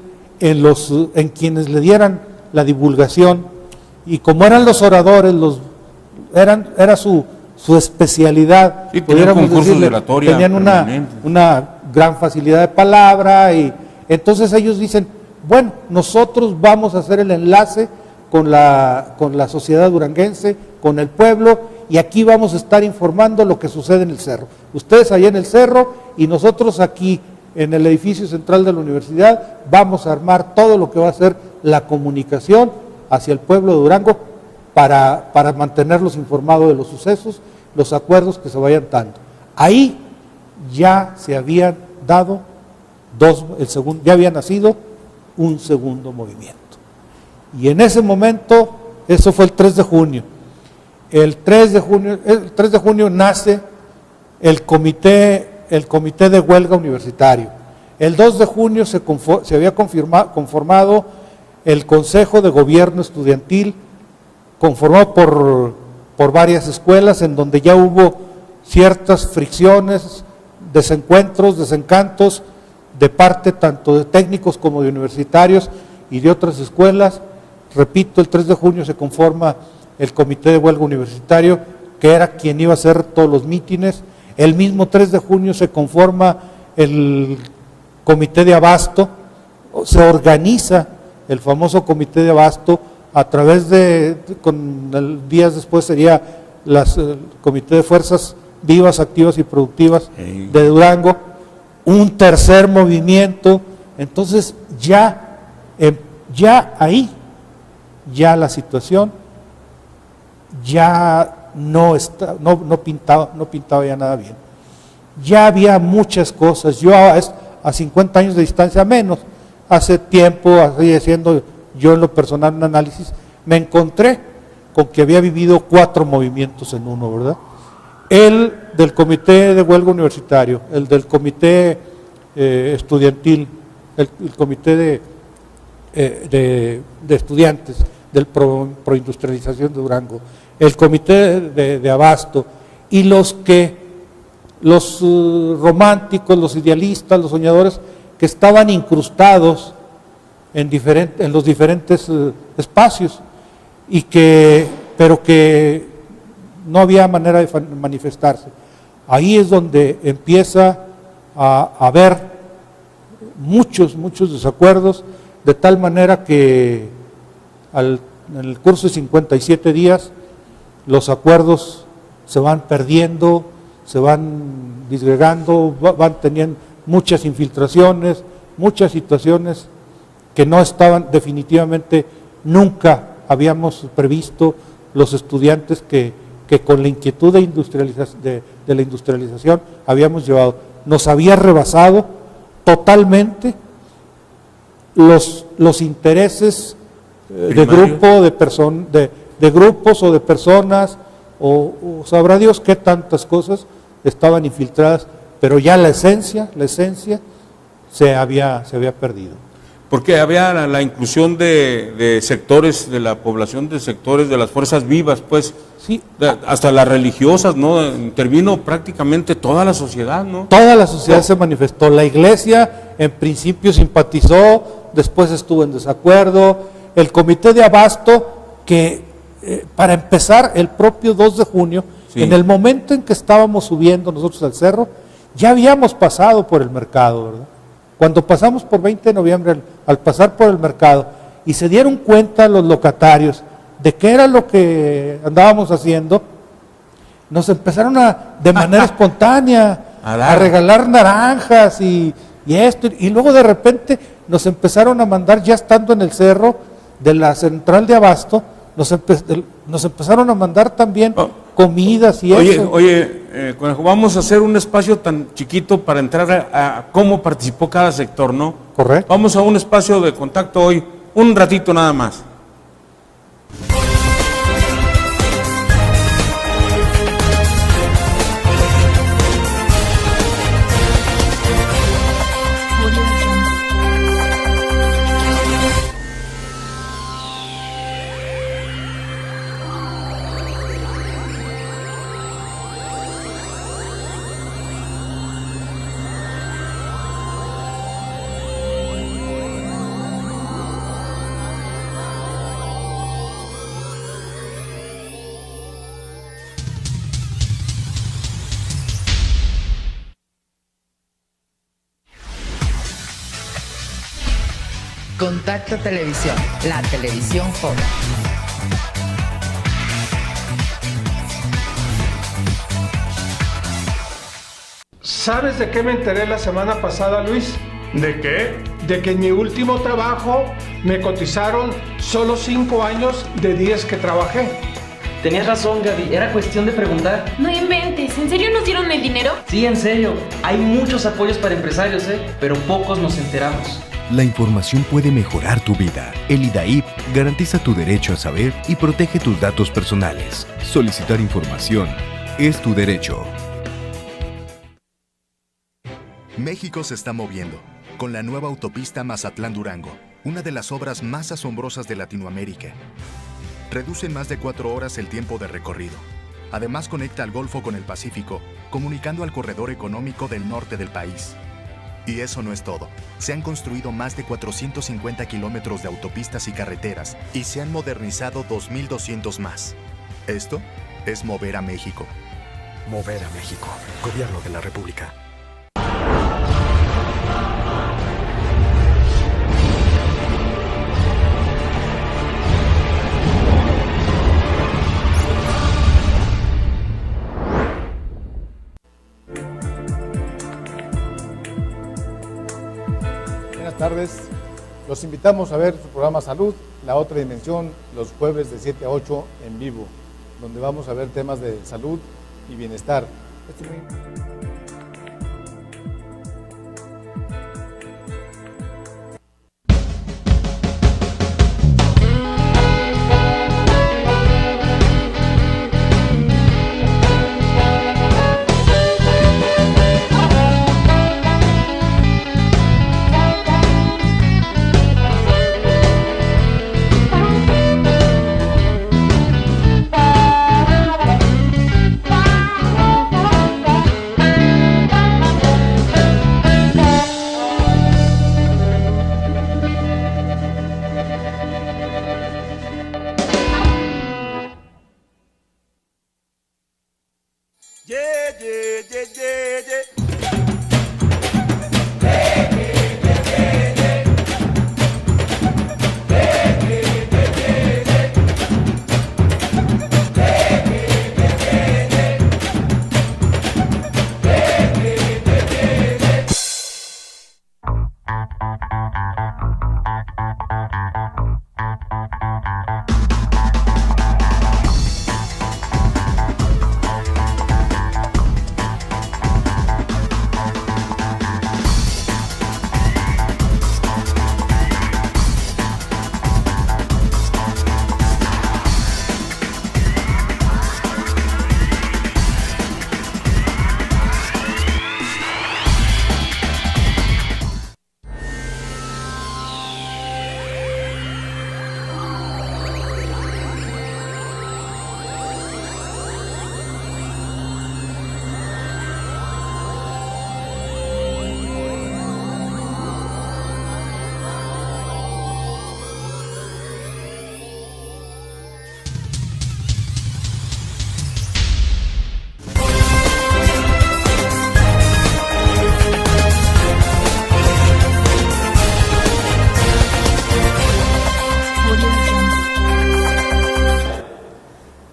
en quienes le dieran la divulgación, y como eran los oradores, era su especialidad, sí, pudiéramos decirle, tenían una gran facilidad de palabra, y entonces ellos dicen, bueno, nosotros vamos a hacer el enlace con la sociedad duranguense, con el pueblo, y aquí vamos a estar informando lo que sucede en el cerro. Ustedes allá en el cerro y nosotros aquí en el edificio central de la universidad vamos a armar todo lo que va a ser la comunicación hacia el pueblo de Durango para mantenerlos informados de los sucesos, los acuerdos que se vayan dando. Ahí ya se habían dado ya había nacido un segundo movimiento. Y en ese momento, eso fue el 3 de junio. El 3 de junio nace el comité el comité de huelga universitario. El 2 de junio se había conformado el Consejo de Gobierno Estudiantil, conformado por varias escuelas, en donde ya hubo ciertas fricciones, desencuentros, desencantos, de parte tanto de técnicos como de universitarios y de otras escuelas. Repito, el 3 de junio se conforma el Comité de Huelga Universitario, que era quien iba a hacer todos los mítines. El mismo 3 de junio se conforma el Comité de Abasto, se organiza el famoso Comité de Abasto a través días después sería el Comité de Fuerzas Vivas, Activas y Productivas de Durango, un tercer movimiento. Entonces ya ahí, ya la situación ya no pintaba ya nada bien. Ya había muchas cosas. Yo a 50 años de distancia menos, hace tiempo, haciendo yo en lo personal un análisis, me encontré con que había vivido 4 movimientos en uno, ¿verdad? El del Comité de Huelga Universitario, el del Comité Estudiantil, el Comité de Estudiantes del Proindustrialización de Durango, el Comité de Abasto, y los románticos, los idealistas, los soñadores, que estaban incrustados en los diferentes espacios, pero que no había manera de manifestarse. Ahí es donde empieza a haber muchos desacuerdos, de tal manera que en el curso de 57 días los acuerdos se van perdiendo, se van disgregando, van teniendo muchas infiltraciones, muchas situaciones que no estaban definitivamente, nunca habíamos previsto los estudiantes que con la inquietud de la industrialización habíamos llevado. Nos había rebasado totalmente los intereses de grupo, de grupos o de personas, o sabrá Dios qué tantas cosas estaban infiltradas, pero ya la esencia se había perdido. Porque había la inclusión de sectores de la población, de sectores de las fuerzas vivas, pues, sí, hasta las religiosas, ¿no? Intervino prácticamente toda la sociedad, ¿no? Toda la sociedad se manifestó. La iglesia en principio simpatizó, después estuvo en desacuerdo. El Comité de Abasto, que para empezar, el propio 2 de junio, sí, en el momento en que estábamos subiendo nosotros al cerro, ya habíamos pasado por el mercado, ¿verdad? Cuando pasamos por 20 de noviembre, al pasar por el mercado, y se dieron cuenta los locatarios de qué era lo que andábamos haciendo, nos empezaron de manera espontánea a regalar naranjas y esto, y luego de repente nos empezaron a mandar, ya estando en el cerro de la central de Abasto, nos empezaron a mandar también comidas y eso. Oye, Conejo, vamos a hacer un espacio tan chiquito para entrar a cómo participó cada sector, ¿no? Correcto. Vamos a un espacio de contacto hoy, un ratito nada más. Contacto Televisión, la televisión joven. ¿Sabes de qué me enteré la semana pasada, Luis? ¿De qué? De que en mi último trabajo me cotizaron solo 5 años de 10 que trabajé. Tenías razón, Gaby, era cuestión de preguntar. No inventes, ¿en serio nos dieron el dinero? Sí, en serio, hay muchos apoyos para empresarios, pero pocos nos enteramos. La información puede mejorar tu vida. El IDAIP garantiza tu derecho a saber y protege tus datos personales. Solicitar información es tu derecho. México se está moviendo con la nueva autopista Mazatlán-Durango, una de las obras más asombrosas de Latinoamérica. Reduce en más de 4 horas el tiempo de recorrido. Además, conecta al Golfo con el Pacífico, comunicando al corredor económico del norte del país. Y eso no es todo. Se han construido más de 450 kilómetros de autopistas y carreteras y se han modernizado 2.200 más. Esto es mover a México. Mover a México. Gobierno de la República. Buenas tardes. Los invitamos a ver su programa Salud, La Otra Dimensión, los jueves de 7 a 8 en vivo, donde vamos a ver temas de salud y bienestar.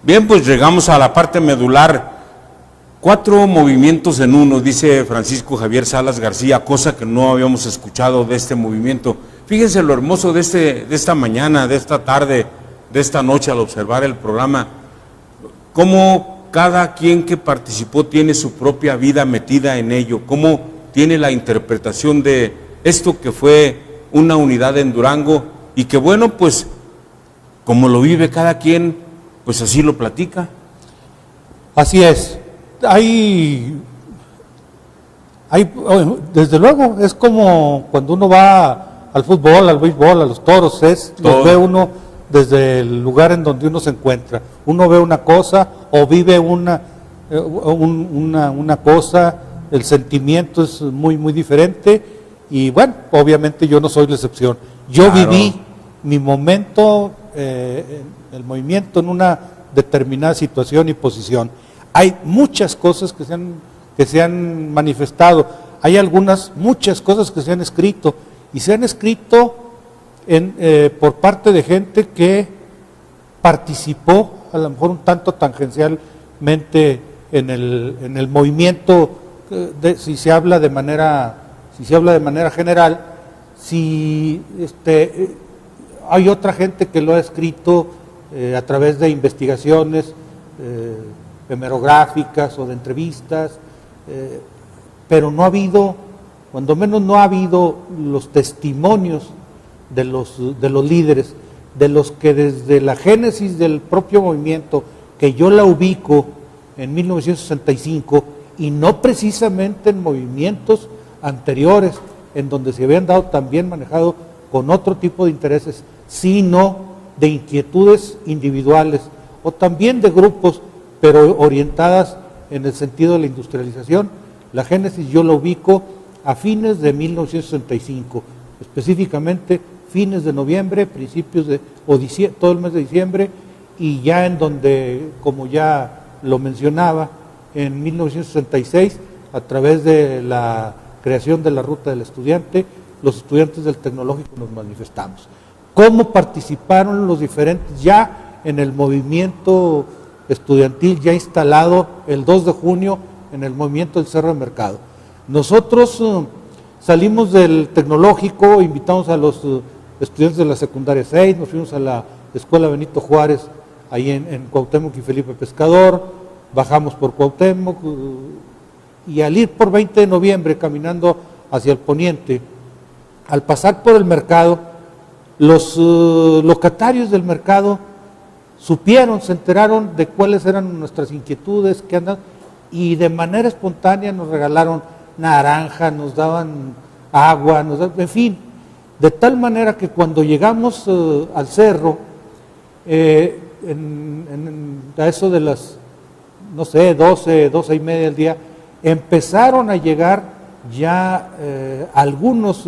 Bien, pues llegamos a la parte medular. 4 movimientos en uno, dice Francisco Javier Salas García, cosa que no habíamos escuchado de este movimiento. Fíjense lo hermoso de esta mañana, de esta tarde, de esta noche al observar el programa, cómo cada quien que participó tiene su propia vida metida en ello, cómo tiene la interpretación de esto que fue una unidad en Durango y que bueno, pues como lo vive cada quien, pues así lo platica. Así es. Desde luego, es como cuando uno va al fútbol, al béisbol, a los toros, los ve uno desde el lugar en donde uno se encuentra. Uno ve una cosa o vive una cosa, el sentimiento es muy, muy diferente y bueno, obviamente yo no soy la excepción. Yo viví mi momento, el movimiento en una determinada situación y posición. Hay muchas cosas que se han manifestado, hay muchas cosas que se han escrito, y se han escrito por parte de gente que participó, a lo mejor un tanto tangencialmente en el movimiento, si se habla de manera general, hay otra gente que lo ha escrito a través de investigaciones hemerográficas o de entrevistas, pero no ha habido, cuando menos no ha habido los testimonios de los líderes, de los que desde la génesis del propio movimiento, que yo la ubico en 1965, y no precisamente en movimientos anteriores, en donde se habían dado también manejado con otro tipo de intereses, sino de inquietudes individuales o también de grupos, pero orientadas en el sentido de la industrialización. La génesis yo la ubico a fines de 1965, específicamente fines de noviembre, principios de, todo el mes de diciembre, y ya en donde, como ya lo mencionaba, en 1966, a través de la creación de la Ruta del Estudiante, los estudiantes del Tecnológico nos manifestamos. ¿Cómo participaron los diferentes ya en el movimiento estudiantil ya instalado el 2 de junio en el movimiento del Cerro de Mercado? Nosotros salimos del Tecnológico, invitamos a los estudiantes de la secundaria 6, nos fuimos a la Escuela Benito Juárez, ahí en Cuauhtémoc y Felipe Pescador, bajamos por Cuauhtémoc, y al ir por 20 de noviembre caminando hacia el poniente, al pasar por el mercado, los locatarios del mercado supieron, se enteraron de cuáles eran nuestras inquietudes, qué andan, y de manera espontánea nos regalaron naranja, nos daban agua, en fin, de tal manera que cuando llegamos al cerro, a eso de las, no sé, 12 y media del día, empezaron a llegar ya algunos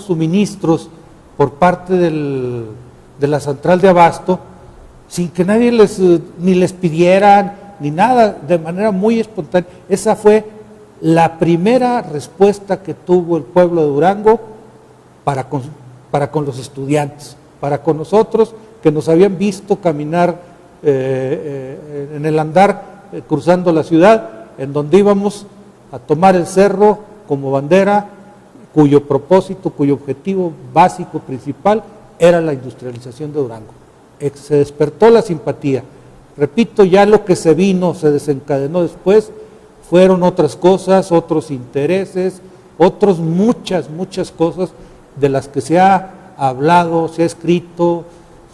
suministros por parte de la central de abasto, sin que nadie ni les pidieran, ni nada, de manera muy espontánea. Esa fue la primera respuesta que tuvo el pueblo de Durango para con los estudiantes, para con nosotros que nos habían visto caminar en el andar cruzando la ciudad, en donde íbamos a tomar el cerro como bandera, cuyo propósito, cuyo objetivo básico, principal, era la industrialización de Durango. Se despertó la simpatía. Repito, ya lo que se desencadenó después, fueron otras cosas, otros intereses, muchas cosas de las que se ha hablado, se ha escrito,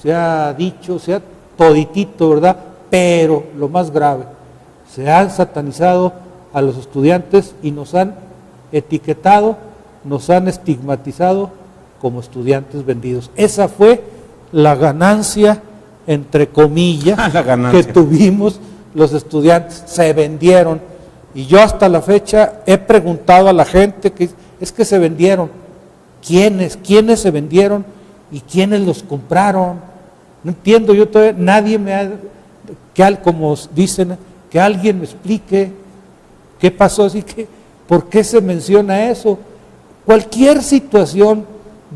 se ha dicho, se ha toditito, ¿verdad? Pero lo más grave, se han satanizado a los estudiantes y nos han etiquetado, nos han estigmatizado como estudiantes vendidos. Esa fue la ganancia, entre comillas, que tuvimos los estudiantes, se vendieron. Y yo hasta la fecha he preguntado a la gente que es que se vendieron. ¿Quiénes se vendieron y quiénes los compraron? No entiendo, yo todavía, nadie me ha, como dicen, que alguien me explique qué pasó, así que, ¿por qué se menciona eso? Cualquier situación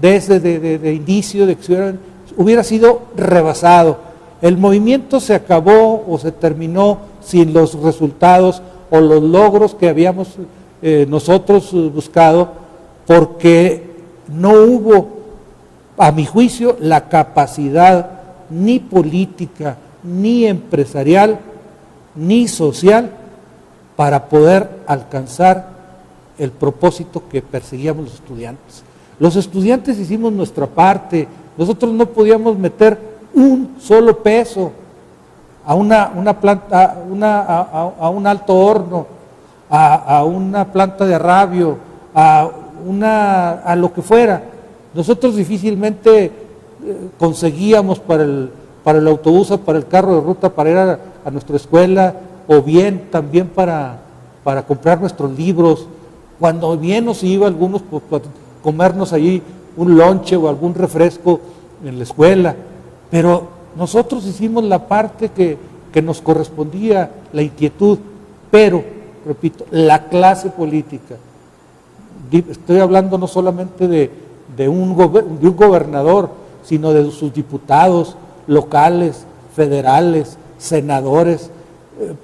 de inicio, de que hubiera sido rebasado. El movimiento se acabó o se terminó sin los resultados o los logros que habíamos nosotros buscado, porque no hubo, a mi juicio, la capacidad ni política, ni empresarial, ni social para poder alcanzar el propósito que perseguíamos los estudiantes. Los estudiantes hicimos nuestra parte, nosotros no podíamos meter un solo peso a una planta, a un alto horno, a una planta de arrabio, a lo que fuera. Nosotros difícilmente conseguíamos para el autobús o para el carro de ruta para ir a nuestra escuela, o bien también para comprar nuestros libros. Cuando bien nos iba algunos para comernos allí un lonche o algún refresco en la escuela, pero nosotros hicimos la parte que nos correspondía, la inquietud, pero, repito, la clase política, estoy hablando no solamente de un gobernador, sino de sus diputados locales, federales, senadores,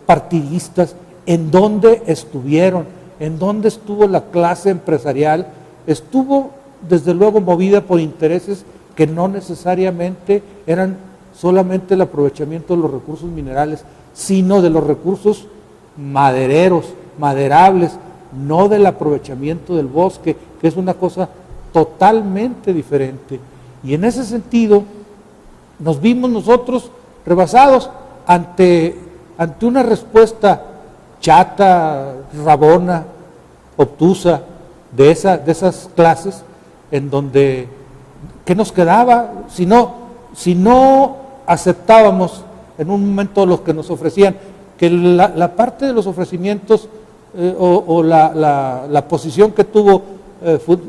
partidistas, en dónde estuvieron, en dónde estuvo la clase empresarial. Estuvo desde luego movida por intereses que no necesariamente eran solamente el aprovechamiento de los recursos minerales, sino de los recursos madereros, maderables, no del aprovechamiento del bosque, que es una cosa totalmente diferente. Y en ese sentido nos vimos nosotros rebasados ante una respuesta chata, rabona, obtusa de esas clases, en donde, ¿qué nos quedaba? Si no aceptábamos en un momento lo que nos ofrecían, que la parte de los ofrecimientos o la posición que tuvo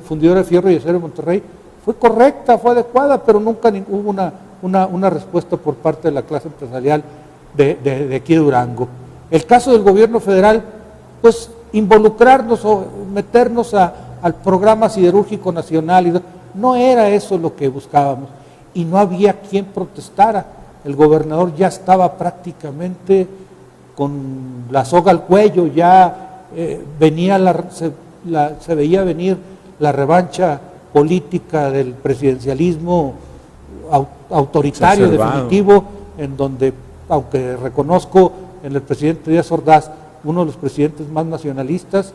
Fundidora de Fierro y Acero de Monterrey fue correcta, fue adecuada, pero nunca hubo una respuesta por parte de la clase empresarial de aquí de Durango. El caso del gobierno federal, pues involucrarnos o meternos al programa siderúrgico nacional, no era eso lo que buscábamos, y no había quien protestara. El gobernador ya estaba prácticamente con la soga al cuello, ya se veía venir la revancha política del presidencialismo autoritario definitivo, en donde, aunque reconozco en el presidente Díaz Ordaz, uno de los presidentes más nacionalistas,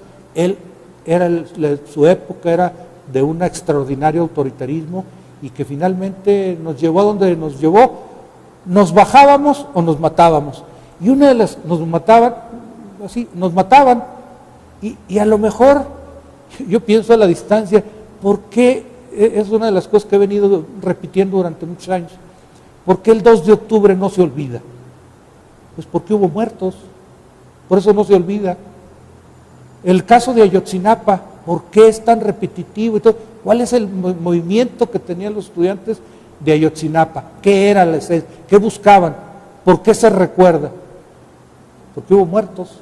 su época era de un extraordinario autoritarismo, y que finalmente nos llevó a donde nos llevó. Nos bajábamos o nos matábamos, y una de las nos mataban, y a lo mejor yo pienso a la distancia, ¿por qué? Es una de las cosas que he venido repitiendo durante muchos años. ¿Por qué el 2 de octubre no se olvida? Pues porque hubo muertos, por eso no se olvida. El caso de Ayotzinapa, ¿por qué es tan repetitivo y todo? ¿Cuál es el movimiento que tenían los estudiantes de Ayotzinapa? ¿Qué era la esencia? ¿Qué buscaban? ¿Por qué se recuerda? Porque hubo muertos.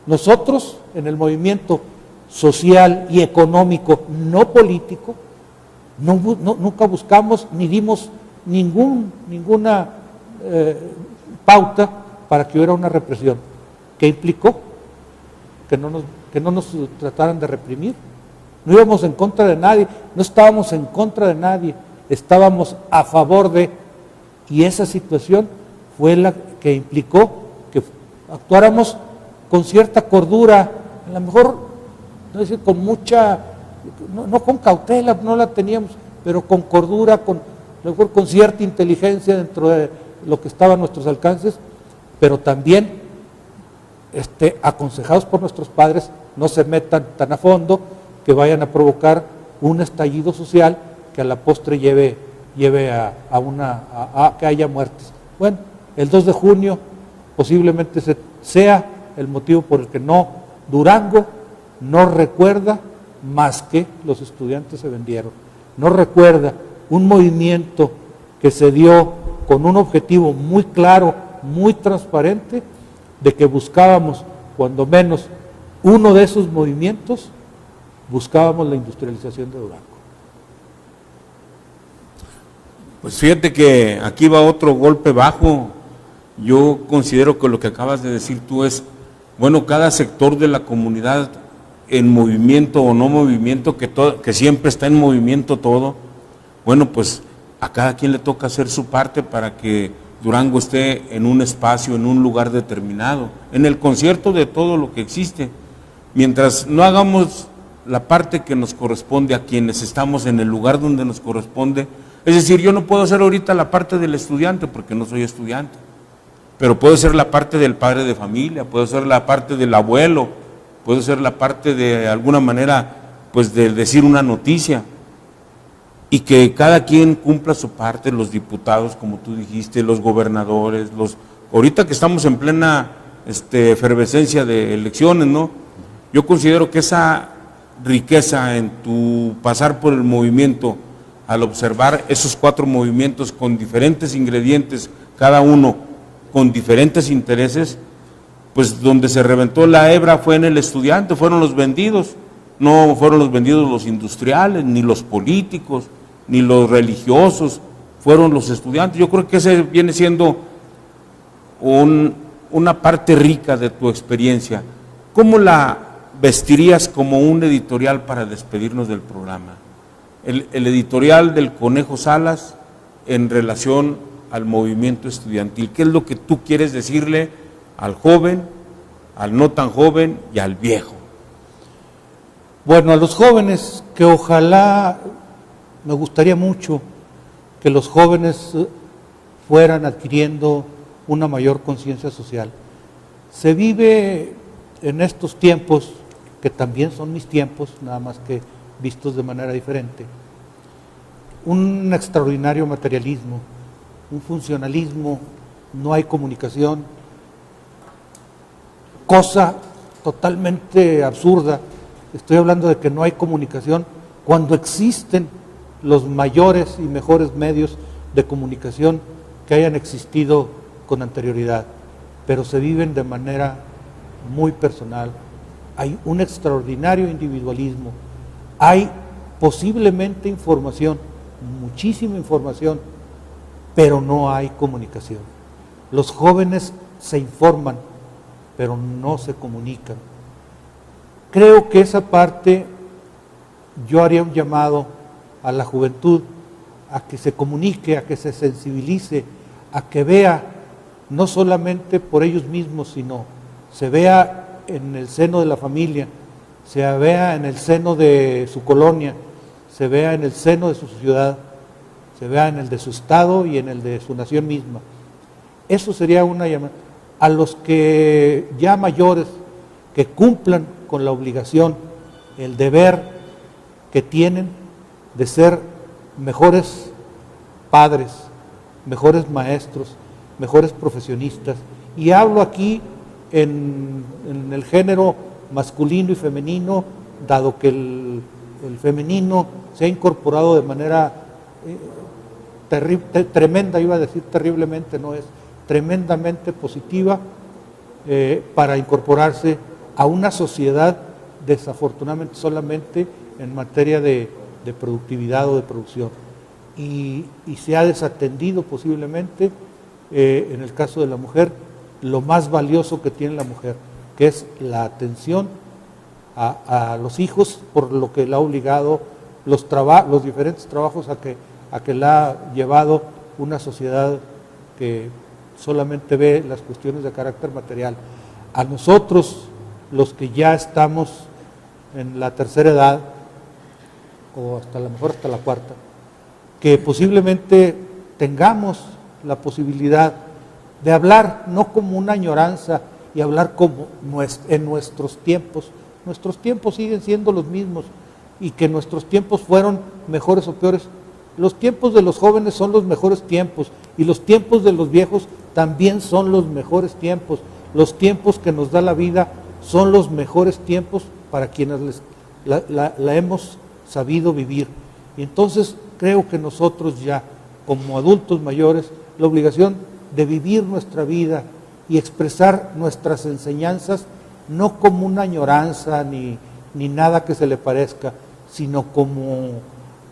Nosotros, en el movimiento social y económico, no político, nunca buscamos ni dimos ninguna pauta para que hubiera una represión. ¿Qué implicó? Que no nos trataran de reprimir. No íbamos en contra de nadie, no estábamos en contra de nadie, estábamos a favor de, y esa situación fue la que implicó que actuáramos con cierta cordura, a lo mejor, no decir con mucha, no con cautela, no la teníamos, pero con cordura, a lo mejor con cierta inteligencia dentro de lo que estaba a nuestros alcances, pero también aconsejados por nuestros padres, no se metan tan a fondo que vayan a provocar un estallido social que a la postre lleve a que haya muertes. Bueno, el 2 de junio posiblemente sea el motivo por el que Durango no recuerda más que los estudiantes se vendieron, no recuerda un movimiento que se dio con un objetivo muy claro, muy transparente, de que buscábamos, cuando menos uno de esos movimientos, buscábamos la industrialización de Durango. Pues fíjate que aquí va otro golpe bajo. Yo considero que lo que acabas de decir tú es, bueno, cada sector de la comunidad en movimiento o no movimiento, que siempre está en movimiento todo, bueno, pues a cada quien le toca hacer su parte para que Durango esté en un espacio, en un lugar determinado, en el concierto de todo lo que existe. Mientras no hagamos la parte que nos corresponde a quienes estamos en el lugar donde nos corresponde, es decir, yo no puedo hacer ahorita la parte del estudiante porque no soy estudiante, pero puedo ser la parte del padre de familia, puedo ser la parte del abuelo, puedo ser la parte de alguna manera, pues de decir una noticia, y que cada quien cumpla su parte, los diputados, como tú dijiste, los gobernadores, ahorita que estamos en plena efervescencia de elecciones, ¿no? Yo considero que esa riqueza en tu pasar por el movimiento, al observar esos 4 movimientos con diferentes ingredientes, cada uno con diferentes intereses, pues donde se reventó la hebra fue en el estudiante, fueron los vendidos, no fueron los vendidos los industriales, ni los políticos, ni los religiosos, fueron los estudiantes. Yo creo que ese viene siendo una parte rica de tu experiencia. ¿Cómo la vestirías como un editorial para despedirnos del programa? El editorial del Conejo Salas en relación al movimiento estudiantil. ¿Qué es lo que tú quieres decirle al joven, al no tan joven y al viejo? Bueno, a los jóvenes, que ojalá, me gustaría mucho que los jóvenes fueran adquiriendo una mayor conciencia social. Se vive en estos tiempos que también son mis tiempos, nada más que vistos de manera diferente. Un extraordinario materialismo, un funcionalismo, no hay comunicación, cosa totalmente absurda. Estoy hablando de que no hay comunicación cuando existen los mayores y mejores medios de comunicación que hayan existido con anterioridad, pero se viven de manera muy personal. Hay un extraordinario individualismo, hay posiblemente información, muchísima información, pero no hay comunicación. Los jóvenes se informan, pero no se comunican. Creo que esa parte yo haría un llamado a la juventud a que se comunique, a que se sensibilice, a que vea no solamente por ellos mismos, sino se vea en el seno de la familia, se vea en el seno de su colonia, se vea en el seno de su ciudad, se vea en el de su estado y en el de su nación misma. Eso sería una llamada. A los que ya mayores, que cumplan con la obligación, el deber que tienen de ser mejores padres, mejores maestros, mejores profesionistas. Y hablo aquí en el género masculino y femenino, dado que el femenino se ha incorporado de manera tremenda, iba a decir terriblemente, no es, tremendamente positiva para incorporarse a una sociedad desafortunadamente solamente en materia de productividad o de producción. Y se ha desatendido posiblemente, en el caso de la mujer, lo más valioso que tiene la mujer, que es la atención a los hijos, por lo que la ha obligado los diferentes trabajos a que la ha llevado una sociedad que solamente ve las cuestiones de carácter material. A nosotros, los que ya estamos en la tercera edad, o hasta a lo mejor hasta la cuarta, que posiblemente tengamos la posibilidad de hablar no como una añoranza y hablar como en nuestros tiempos. Nuestros tiempos siguen siendo los mismos, y que nuestros tiempos fueron mejores o peores. Los tiempos de los jóvenes son los mejores tiempos, y los tiempos de los viejos también son los mejores tiempos. Los tiempos que nos da la vida son los mejores tiempos para quienes la hemos sabido vivir. Y entonces creo que nosotros ya, como adultos mayores, la obligación de vivir nuestra vida y expresar nuestras enseñanzas no como una añoranza ni nada que se le parezca, sino como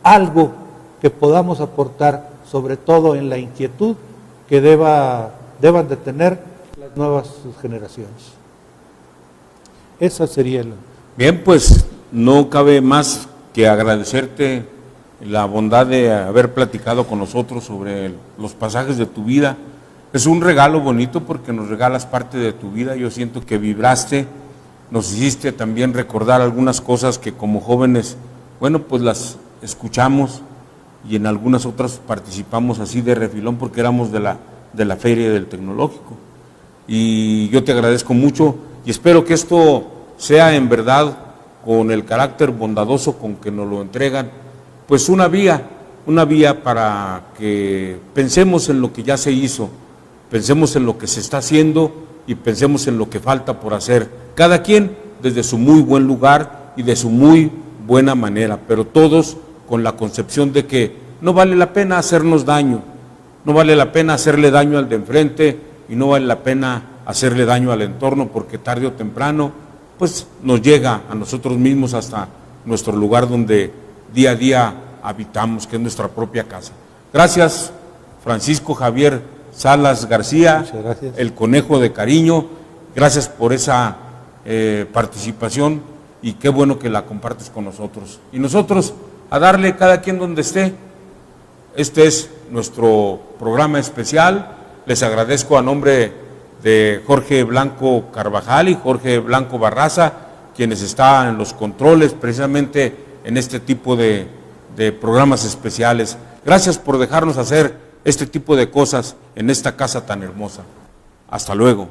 algo que podamos aportar, sobre todo en la inquietud que deban de tener las nuevas generaciones. Esa sería la... Bien, pues no cabe más que agradecerte la bondad de haber platicado con nosotros sobre los pasajes de tu vida. Es un regalo bonito porque nos regalas parte de tu vida. Yo siento que vibraste, nos hiciste también recordar algunas cosas que como jóvenes, bueno, pues las escuchamos, y en algunas otras participamos así de refilón porque éramos de la Feria del Tecnológico. Y yo te agradezco mucho y espero que esto sea en verdad, con el carácter bondadoso con que nos lo entregan, pues una vía para que pensemos en lo que ya se hizo, pensemos en lo que se está haciendo y pensemos en lo que falta por hacer, cada quien desde su muy buen lugar y de su muy buena manera, pero todos con la concepción de que no vale la pena hacernos daño, no vale la pena hacerle daño al de enfrente y no vale la pena hacerle daño al entorno, porque tarde o temprano pues nos llega a nosotros mismos hasta nuestro lugar donde día a día habitamos, que es nuestra propia casa. Gracias, Francisco Javier Salas García, el Conejo de Cariño, gracias por esa participación y qué bueno que la compartes con nosotros. Y nosotros a darle cada quien donde esté. Este es nuestro programa especial. Les agradezco a nombre de Jorge Blanco Carvajal y Jorge Blanco Barraza, quienes están en los controles precisamente en este tipo de programas especiales. Gracias por dejarnos hacer este tipo de cosas en esta casa tan hermosa. Hasta luego.